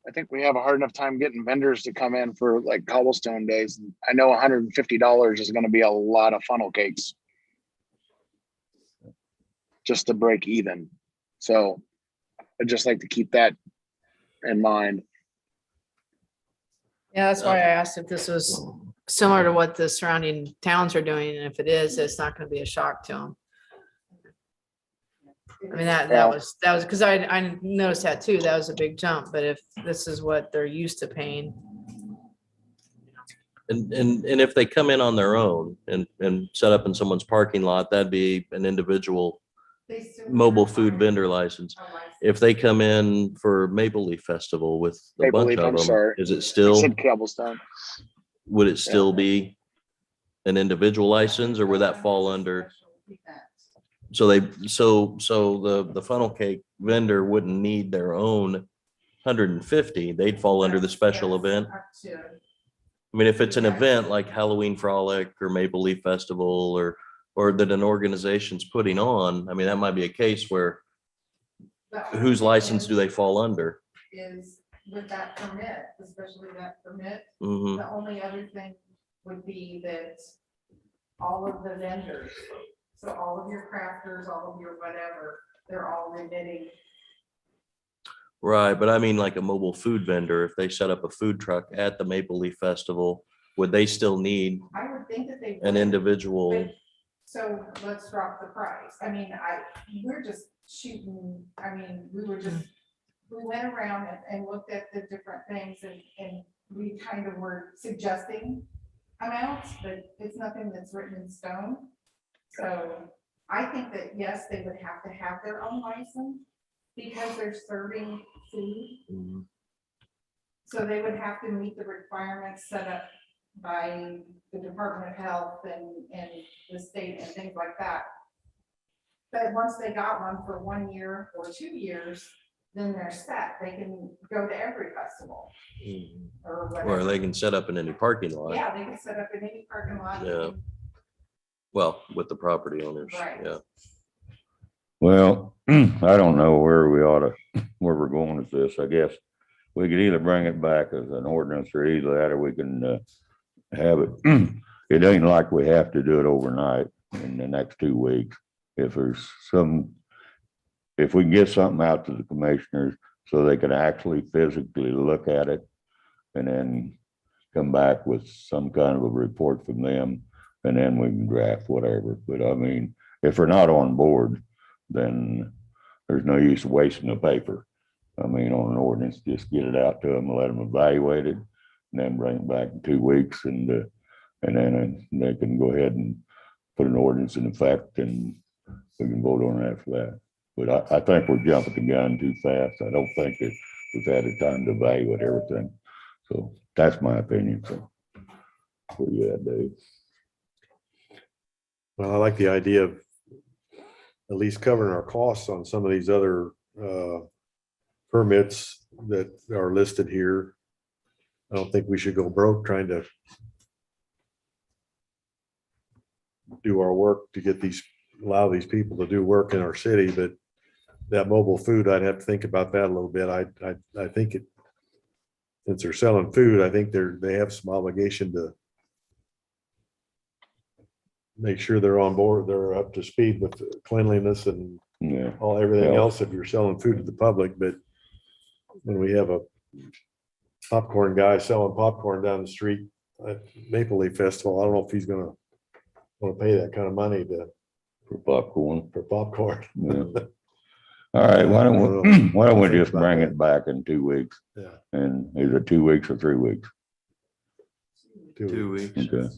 I think we have a hard enough time getting vendors to come in for like cobblestone days. I know $150 is going to be a lot of funnel cakes just to break even. So I'd just like to keep that in mind. Yeah, that's why I asked if this was similar to what the surrounding towns are doing, and if it is, it's not gonna be a shock to them. I mean, that was, because I noticed that too, that was a big jump, but if this is what they're used to paying. And if they come in on their own and set up in someone's parking lot, that'd be an individual mobile food vendor license. If they come in for Maple Leaf Festival with a Maple bunch Leaf, of I'm them, sorry. is it I still, said cobblestone. would it still be an individual license, or would that fall under? So the funnel cake vendor wouldn't need their own 150, they'd fall under the special event. I mean, if it's an event like Halloween Frolic or Maple Leaf Festival or that an organization's putting on, I mean, that might be a case where whose license do they fall under? Is with that permit, especially that permit, Mhm. the only other thing would be that all of the vendors, so all of your crafters, all of your whatever, they're all remitting Right, but I mean like a mobile food vendor, if they set up a food truck at the Maple Leaf Festival, would they still need I would think that they. an would, individual? but- So let's drop the price. I mean, we're just shooting, I mean, we went around and looked at the different things and we kind of were suggesting amounts, but it's nothing that's written in stone. So I think that, yes, they would have to have their own license because they're serving food. So they would have to meet the requirements set up by the Department of Health and the state and things like that. But once they got one for 1 year or 2 years, then they're set. They can go to every festival or Or whatever. they can set up in any parking lot. Yeah, they can set up in any parking lot. Yeah. Well, with the property owners, Right. yeah. Well, I don't know where where we're going with this. I guess we could either bring it back as an ordinance or either that, or we can have it. It ain't like we have to do it overnight in the next 2 weeks. If we can get something out to the commissioners so they can actually physically look at it and then come back with some kind of a report from them, and then we can draft whatever. But I mean, if they're not on board, then there's no use wasting the paper. I mean, on an ordinance, just get it out to them and let them evaluate it, and then bring it back in 2 weeks, and then they can go ahead and put an ordinance in effect, and we can vote on it after that. But I think we're jumping the gun too fast. I don't think that we've had the time to evaluate everything. So that's my opinion. So what do you have, Dave? Well, I like the idea of at least covering our costs on some of these other permits that are listed here. I don't think we should go broke trying to do our work to get allow these people to do work in our city, but that mobile food, I'd have to think about that a little bit. I think since they're selling food, I think they have some obligation to make sure they're on board, they're up to speed with cleanliness and everything else if you're selling food to the public. But when we have a popcorn guy selling popcorn down the street at Maple Leaf Festival, I don't know if he's gonna want to pay that kind of money For popcorn. Yeah. All right, why don't we just bring it back in 2 weeks? Yeah. And is it 2 weeks or 3 weeks? 2 weeks. Okay.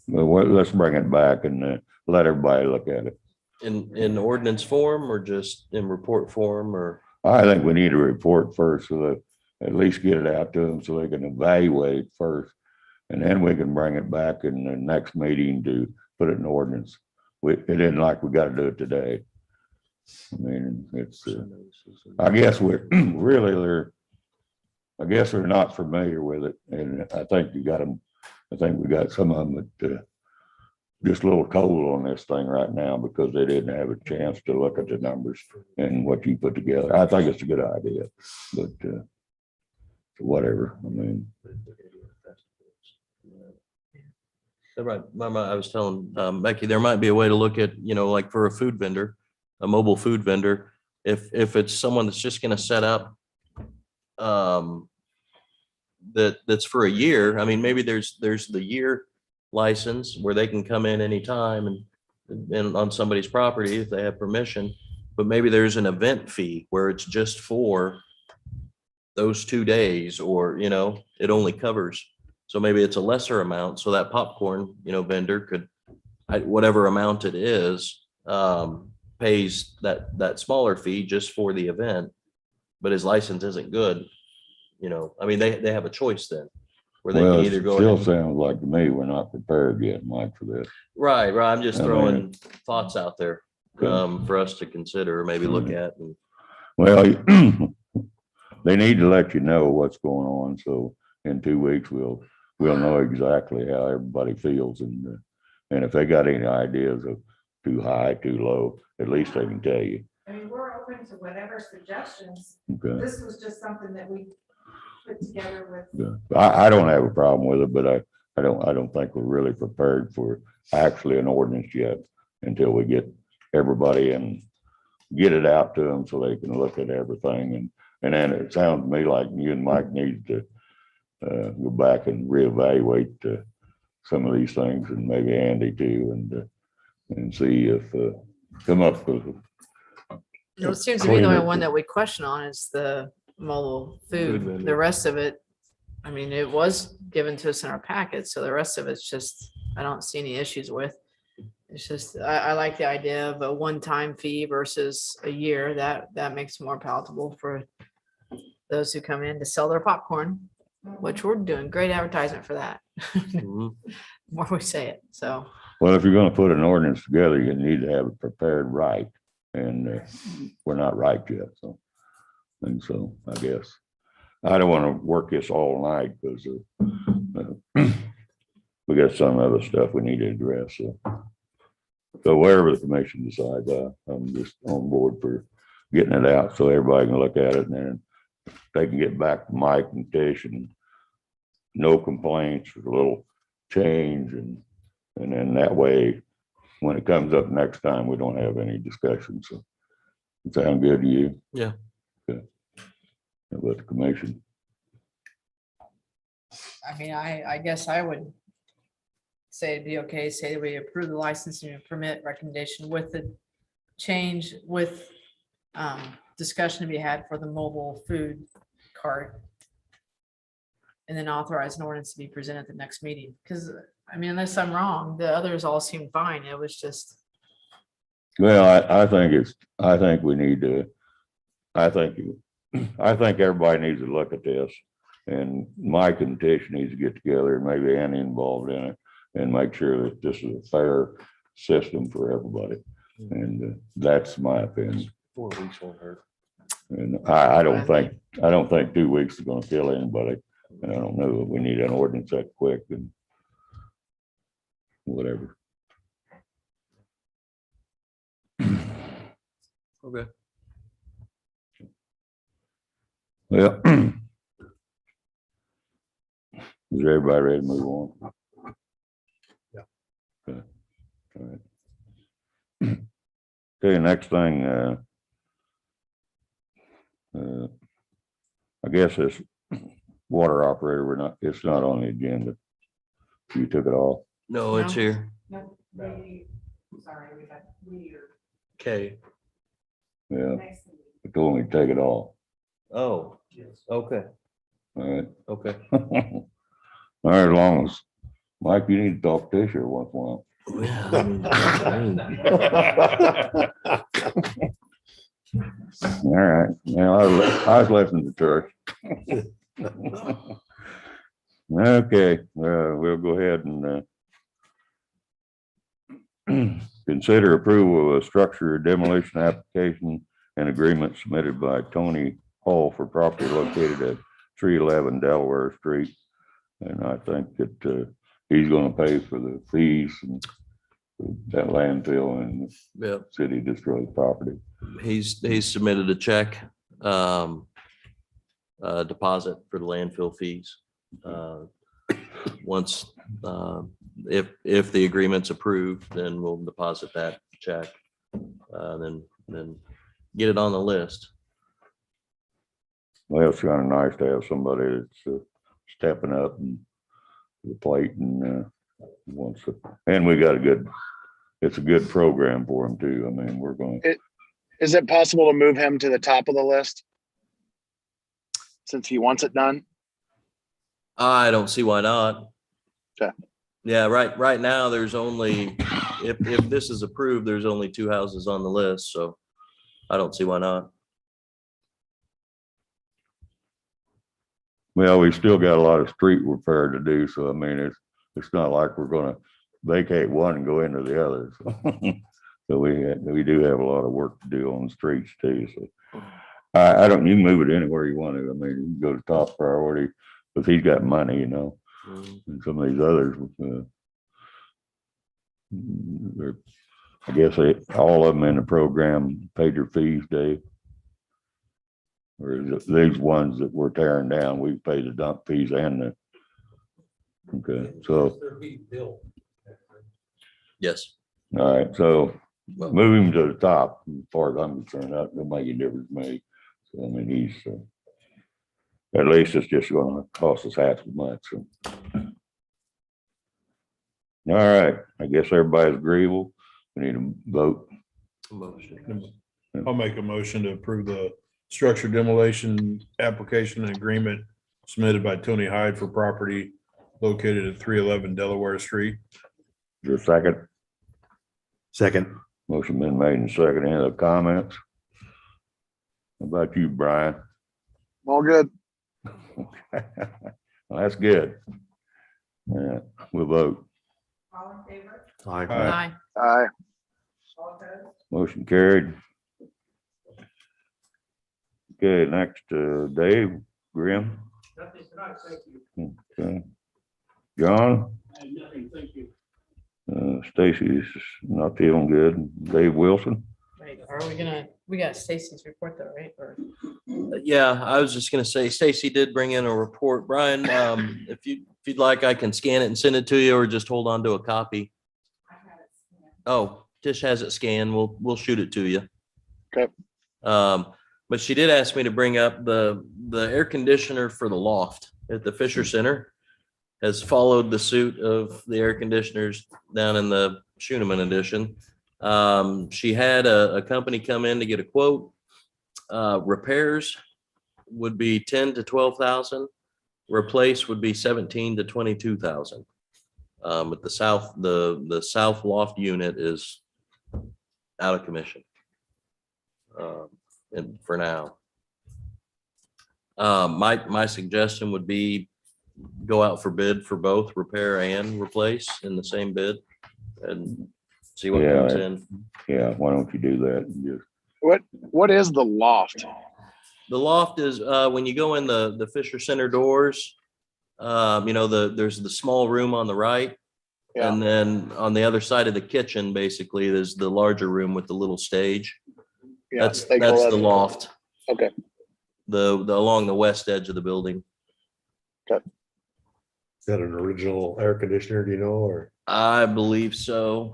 Well, let's bring it back and let everybody look at it. In ordinance form or just in report form, or? I think we need a report first, so that at least get it out to them so they can evaluate first. And then we can bring it back in the next meeting to put it in ordinance. It isn't like we gotta do it today. I mean, it's, I guess we're really, I guess they're not familiar with it. And I think we got some of them that just a little cold on this thing right now because they didn't have a chance to look at the numbers and what you put together. I think it's a good idea, but whatever. I mean, Right. I was telling Becky, there might be a way to look at, like for a food vendor, a mobile food vendor, if it's someone that's just going to set up that's for a year. I mean, maybe there's the year license where they can come in anytime and on somebody's property if they have permission, but maybe there's an event fee where it's just for those 2 days, or, it only covers. So maybe it's a lesser amount. So that popcorn, vendor could, whatever amount it is, pays that smaller fee just for the event, but his license isn't good. I mean, they have a choice then where they can either go. Still sounds like to me, we're not prepared yet, Mike, for this. Right. I'm just throwing thoughts out there for us to consider or maybe look at. Well, they need to let you know what's going on. So in 2 weeks, we'll know exactly how everybody feels. And if they got any ideas of too high, too low, at least they can tell you. I mean, we're open to whatever suggestions. Okay. This was just something that we put together with. Yeah. I don't have a problem with it, but I don't think we're really prepared for actually an ordinance yet until we get everybody and get it out to them so they can look at everything. And And then it sounds to me like you and Mike need to go back and reevaluate some of these things, and maybe Andy too, and see if come up with. It seems to be the only cleaner- one that we question on is the mobile Food food. vendor. The rest of it, I mean, it was given to us in our packet, so the rest of it's just, I don't see any issues with. It's just, I like the idea of a one-time fee versus a year. That makes it more palatable for those who come in to sell their popcorn, which we're doing great advertisement for that. Mhm. More we say it, so. Well, if you're gonna put an ordinance together, you need to have it prepared right, and we're not right yet, so. And so, I guess, I don't wanna work this all night, because we got some other stuff we need to address, so. So wherever the commission decides, I'm just on board for getting it out, so everybody can look at it, and then they can get back to Mike and Tish, and no complaints, a little change, and then that way, when it comes up next time, we don't have any discussion, so. Sound good to you? Yeah. Good. How about the commission? I mean, I guess I would say it'd be okay, say that we approve the licensing and permit recommendation with the change with discussion to be had for the mobile food cart. And then authorize an ordinance to be presented at the next meeting. Because, I mean, unless I'm wrong, the others all seem fine. It was just, Well, I think we need to, I think everybody needs to look at this, and Mike and Tish needs to get together, and maybe Annie involved in it, and make sure that this is a fair system for everybody. And that's my opinion. 4 weeks won't hurt. And I don't think 2 weeks is gonna kill anybody. And I don't know, we need an ordinance that quick and whatever. Okay. Well, is everybody ready to move on? Yeah. Okay. All right. Okay, next thing, I guess this water operator, it's not on the agenda. You took it off. No, it's No. here. No, sorry, we're. Okay. Yeah, they told me to take it off. Oh, okay, All right. okay. All right, as long as, Mike, you need to talk to Tisha once in a while. All right, now I was listening to church. Okay, we'll go ahead and consider approval of a structure demolition application and agreement submitted by Tony Hall for property located at 311 Delaware Street. And I think that he's gonna pay for the fees and that landfill and Yep. city destroyed property. He's submitted a check, deposit for the landfill fees. Once, if the agreement's approved, then we'll deposit that check. Then get it on the list. Well, it's kind of nice to have somebody that's stepping up and the plate and wants to, and we got it's a good program for him too. I mean, we're going. Is it possible to move him to the top of the list? Since he wants it done? I don't see why not. Okay. Yeah, right now, there's only, if this is approved, there's only 2 houses on the list, so I don't see why not. Well, we still got a lot of street repair to do, so I mean, it's not like we're gonna vacate one and go into the other. So we do have a lot of work to do on the streets too, so. I don't, you can move it anywhere you want to. I mean, you can go to top priority, because he's got money, you know. And some of these others, I guess all of them in the program paid their fees, Dave. Or these ones that we're tearing down, we pay the dump fees and the. Okay, so, Yes. all right, so move him to the top, as far as I'm concerned, that don't make any difference to me. So, I mean, he's, at least it's just gonna cost us half as much, so. All right, I guess everybody's agreeable. We need a vote. Motion. I'll make a motion to approve the structure demolition application and agreement submitted by Tony Hyde for property located at 311 Delaware Street. Is there a second? Second. Motion been made and second. Any other comments? How about you, Brian? All good. Well, that's good. Yeah, we'll vote. All in favor? Aye. Aye. All opposed? Motion carried. Okay, next, Dave Grimm. Nothing tonight, thank you. Okay. John, Nothing, thank you. Stacy's not feeling good. Dave Wilson. Wait, are we got Stacy's report though, right? Or Yeah, I was just gonna say, Stacy did bring in a report. Brian, if you'd like, I can scan it and send it to you, or just hold on to a copy. I have it scanned. Oh, Tish has it scanned. We'll shoot it to you. Okay. But she did ask me to bring up the air conditioner for the loft at the Fisher Center has followed the suit of the air conditioners down in the Schuneman edition. She had a company come in to get a quote. Repairs would be 10 to 12,000. Replace would be 17 to 22,000. But the south loft unit is out of commission. And for now, my suggestion would be go out for bid for both repair and replace in the same bid and see what comes in. Yeah, why don't you do that? And just What is the loft? The loft is when you go in the Fisher Center doors, there's the small room on the right. Yeah. And then on the other side of the kitchen, basically, there's the larger room with the little stage. Yeah, That's the loft. Okay. The along the west edge of the building. Is that an original air conditioner, do you know, or? I believe so.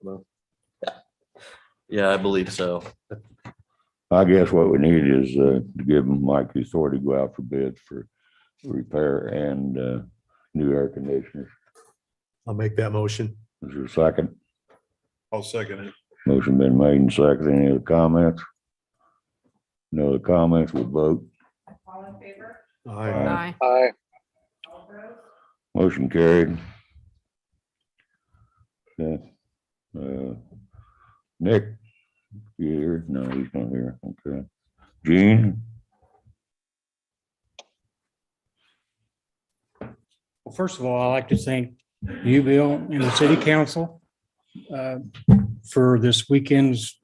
Well, yeah, I believe so. I guess what we need is to give them Mike the authority to go out for bids for repair and new air conditioners. I'll make that motion. Is there a second? I'll second it. Motion been made and seconded. Any other comments? No other comments, we'll vote. All in favor? Aye. Aye. All opposed? Motion carried. Okay. Nick, you here? No, he's not here. Okay. Gene? Well, first of all, I'd like to thank you, Bill, and the city council for this weekend's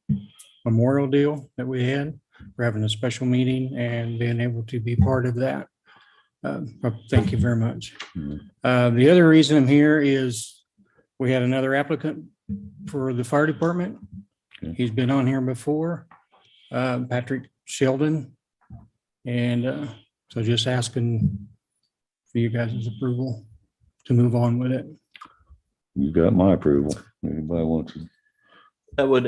memorial deal that we had. We're having a special meeting and being able to be part of that. Thank you very much. The other reason I'm here is we had another applicant for the fire department. He's been on here before, Patrick Sheldon. And so just asking for you guys' approval to move on with it. You got my approval. Anybody wants to? That would,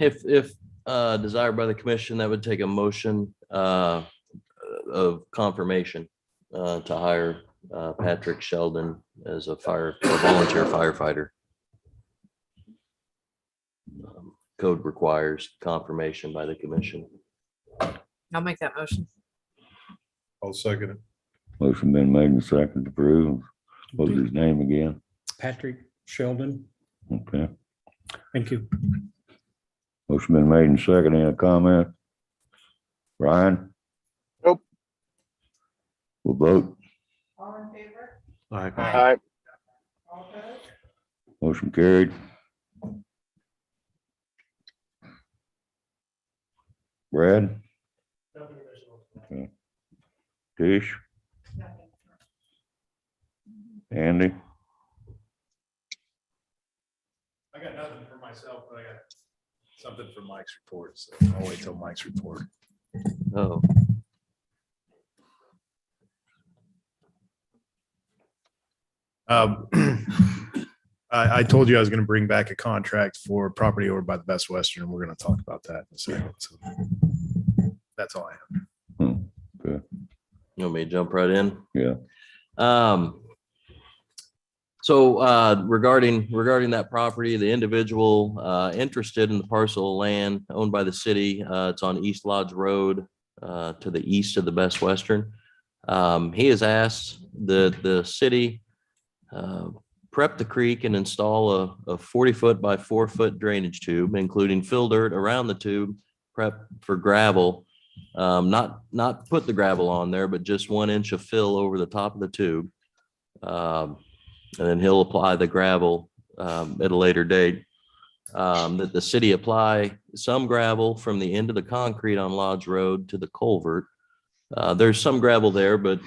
if desired by the commission, that would take a motion of confirmation to hire Patrick Sheldon as a volunteer firefighter. Code requires confirmation by the commission. I'll make that motion. I'll second it. Motion been made and seconded to approve. What was his name again? Patrick Sheldon. Okay. Thank you. Motion been made and seconded. Any comment? Brian? Nope. We'll vote. All in favor? Aye. All opposed? Motion carried. Brad? Okay. Tish? Nothing. Andy? I got nothing for myself, but I got something from Mike's report, so I'll wait till Mike's report. Oh, I told you I was going to bring back a contract for property over by the Best Western, and we're going to talk about that in a second. So That's all I have. Okay. You want me to jump right in? Yeah. So regarding that property, the individual interested in the parcel of land owned by the city, it's on East Lodge Road to the east of the Best Western. He has asked the city prep the creek and install a 40-foot by 4-foot drainage tube, including fill dirt around the tube, prep for gravel. Not put the gravel on there, but just 1 inch of fill over the top of the tube. And then he'll apply the gravel at a later date. That the city apply some gravel from the end of the concrete on Lodge Road to the culvert. There's some gravel there, but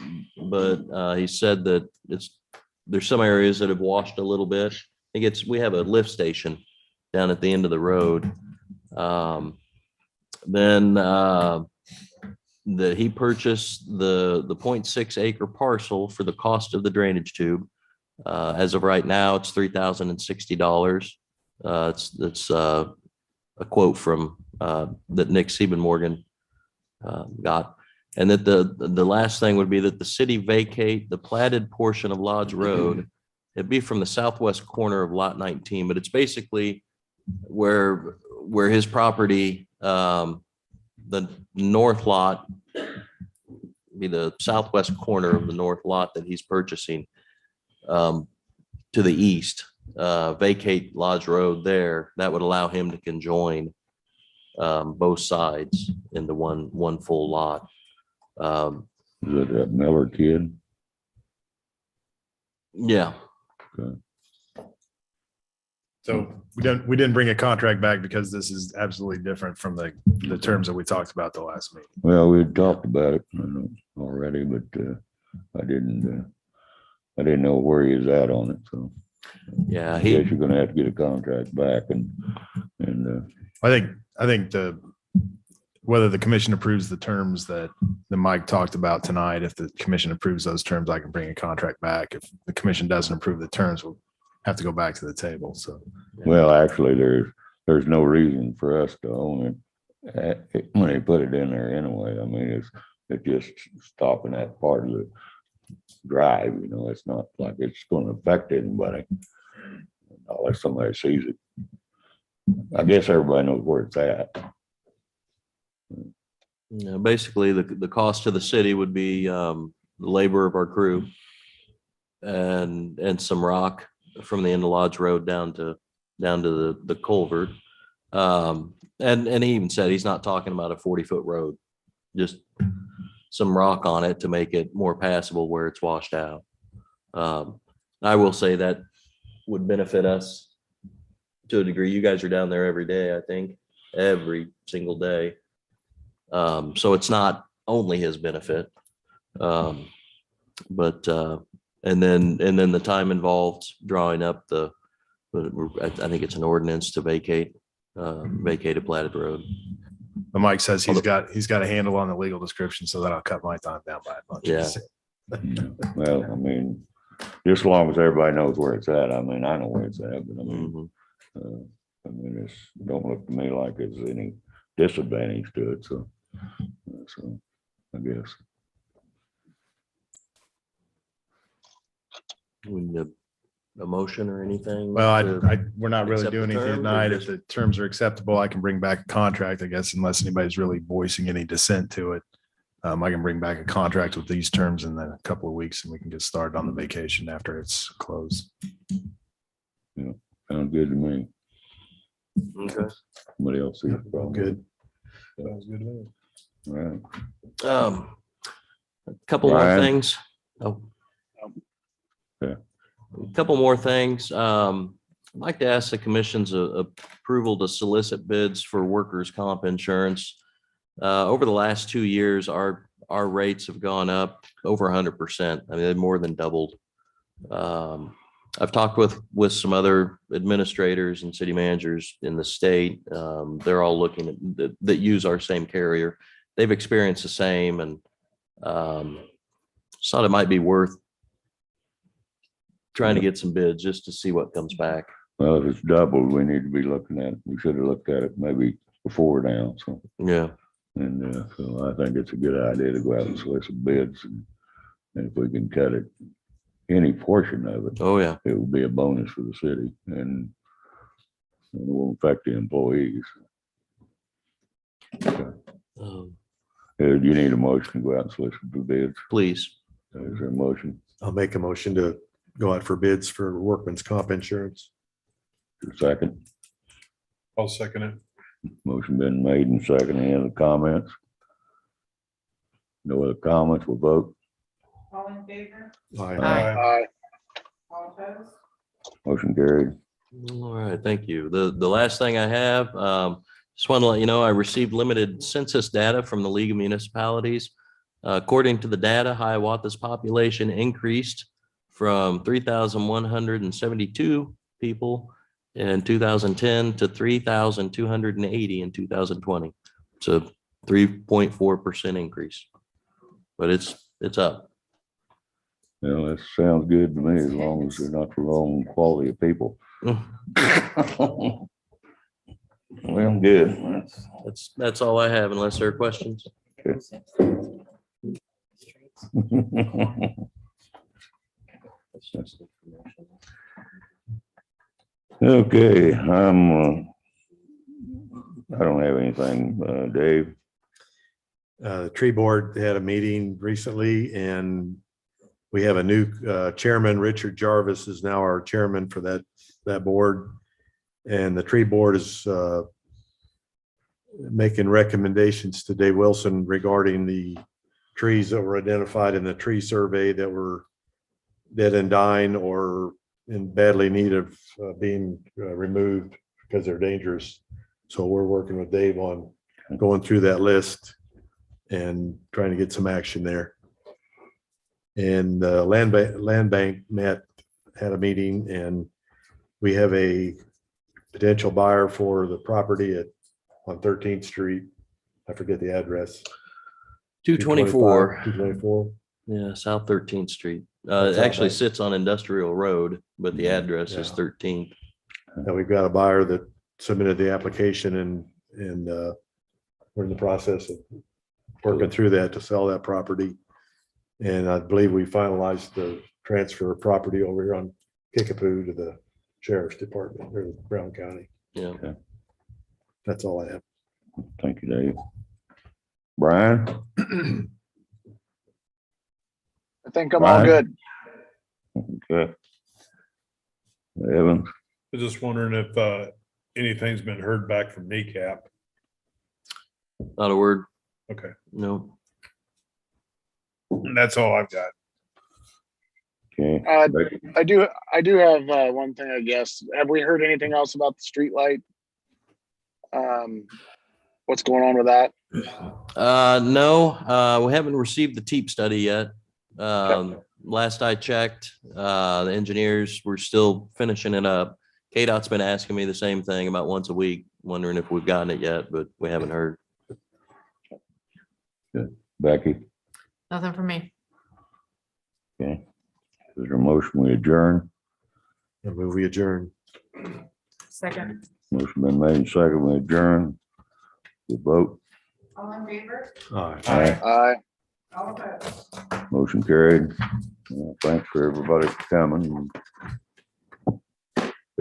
he said that there's some areas that have washed a little bit. I think we have a lift station down at the end of the road. Then he purchased the 0.6 acre parcel for the cost of the drainage tube. As of right now, it's $3,060. It's a quote from that Nick Siebenmorgan got. And that the last thing would be that the city vacate the platted portion of Lodge Road. It'd be from the southwest corner of Lot 19, but it's basically where his property, the north lot, be the southwest corner of the north lot that he's purchasing. To the east, vacate Lodge Road there. That would allow him to conjoin both sides into one full lot. Is it that Miller kid? Yeah. Okay. So we didn't bring a contract back because this is absolutely different from the terms that we talked about the last meeting. Well, we had talked about it already, but I didn't know where he is at on it. So yeah, I guess you're gonna have to get a contract back and I think whether the commission approves the terms that Mike talked about tonight, if the commission approves those terms, I can bring a contract back. If the commission doesn't approve the terms, we'll have to go back to the table. So, well, actually, there's no reason for us to own it when they put it in there anyway. I mean, it's just stopping that part of the drive. You know, it's not like it's going to affect anybody unless somebody sees it. I guess everybody knows where it's at. Yeah, basically the cost to the city would be the labor of our crew and some rock from the end of Lodge Road down to the culvert. And he even said he's not talking about a 40-foot road, just some rock on it to make it more passable where it's washed out. I will say that would benefit us to a degree. You guys are down there every day, I think, every single day. So it's not only his benefit, but and then the time involved drawing up I think it's an ordinance to vacate a platted road. but Mike says he's got a handle on the legal description, so that'll cut my time down by a bunch. Yeah. Well, I mean, just as long as everybody knows where it's at. I mean, I know where it's at, but I mean, it's don't look to me like there's any disadvantage to it. So I guess. We need a motion or anything? Well, we're not really accept the doing anything terms, or tonight. If just- the terms are acceptable, I can bring back a contract, I guess, unless anybody's really voicing any dissent to it. I can bring back a contract with these terms in a couple of weeks and we can get started on the vacation after it's closed. Yeah, sounds good to me. Okay. Somebody else see a problem? Good. Sounds good to me. All right. A couple more Brian? things. Oh. Yeah. A couple more things. I'd like to ask the commission's approval to solicit bids for workers' comp insurance. Over the last 2 years, our rates have gone up over 100%. I mean, they've more than doubled. I've talked with some other administrators and city managers in the state. They're all looking at that use our same carrier. They've experienced the same, and thought it might be worth trying to get some bids just to see what comes back. Well, if it's doubled, we need to be looking at it. We should have looked at it maybe before now. So Yeah. And so I think it's a good idea to go out and solicit bids. And if we can cut it, any portion of it, Oh, yeah. it will be a bonus for the city and it won't affect the employees. Do you need a motion to go out and solicit for bids? Please. Is there a motion? I'll make a motion to go out for bids for workman's comp insurance. Second. I'll second it. Motion been made and second. Any other comments? No other comments, we'll vote. All in favor? Aye. All opposed? Motion carried. All right, thank you. The last thing I have, just want to let you know, I received limited census data from the League of Municipalities. According to the data, Hiawatha's population increased from 3,172 people in 2010 to 3,280 in 2020. It's a 3.4% increase, but it's up. Well, that sounds good to me, as long as they're not the wrong quality of people. Well, good. That's all I have, unless there are questions. Okay, I don't have anything, Dave. The tree board had a meeting recently and we have a new chairman. Richard Jarvis is now our chairman for that board. And the tree board is making recommendations to Dave Wilson regarding the trees that were identified in the tree survey that were dead and dying or in badly need of being removed because they're dangerous. So we're working with Dave on going through that list and trying to get some action there. And land bank had a meeting and we have a potential buyer for the property on 13th Street. I forget the address. 224. 224. Yeah, South 13th Street. It actually sits on Industrial Road, but the address is 13th. And we've got a buyer that submitted the application and we're in the process of working through that to sell that property. And I believe we finalized the transfer of property over here on Kickapoo to the sheriff's department or Brown County. Yeah. Okay. That's all I have. Thank you, Dave. Brian? I think I'm all good. Okay. Evan? I was just wondering if anything's been heard back from Kneecap. Not a word. Okay. No. And that's all I've got. Okay. I do have one thing, I guess. Have we heard anything else about the street light? What's going on with that? No, we haven't received the TEEP study yet. Last I checked, the engineers were still finishing it up. KDOT's been asking me the same thing about once a week, wondering if we've gotten it yet, but we haven't heard. Good. Becky? Nothing for me. Okay. Is there a motion we adjourn? I move we adjourn. Second. Motion been made and second, we adjourn. We vote. All in favor? Aye. Aye. All opposed? Motion carried. Thanks for everybody for coming.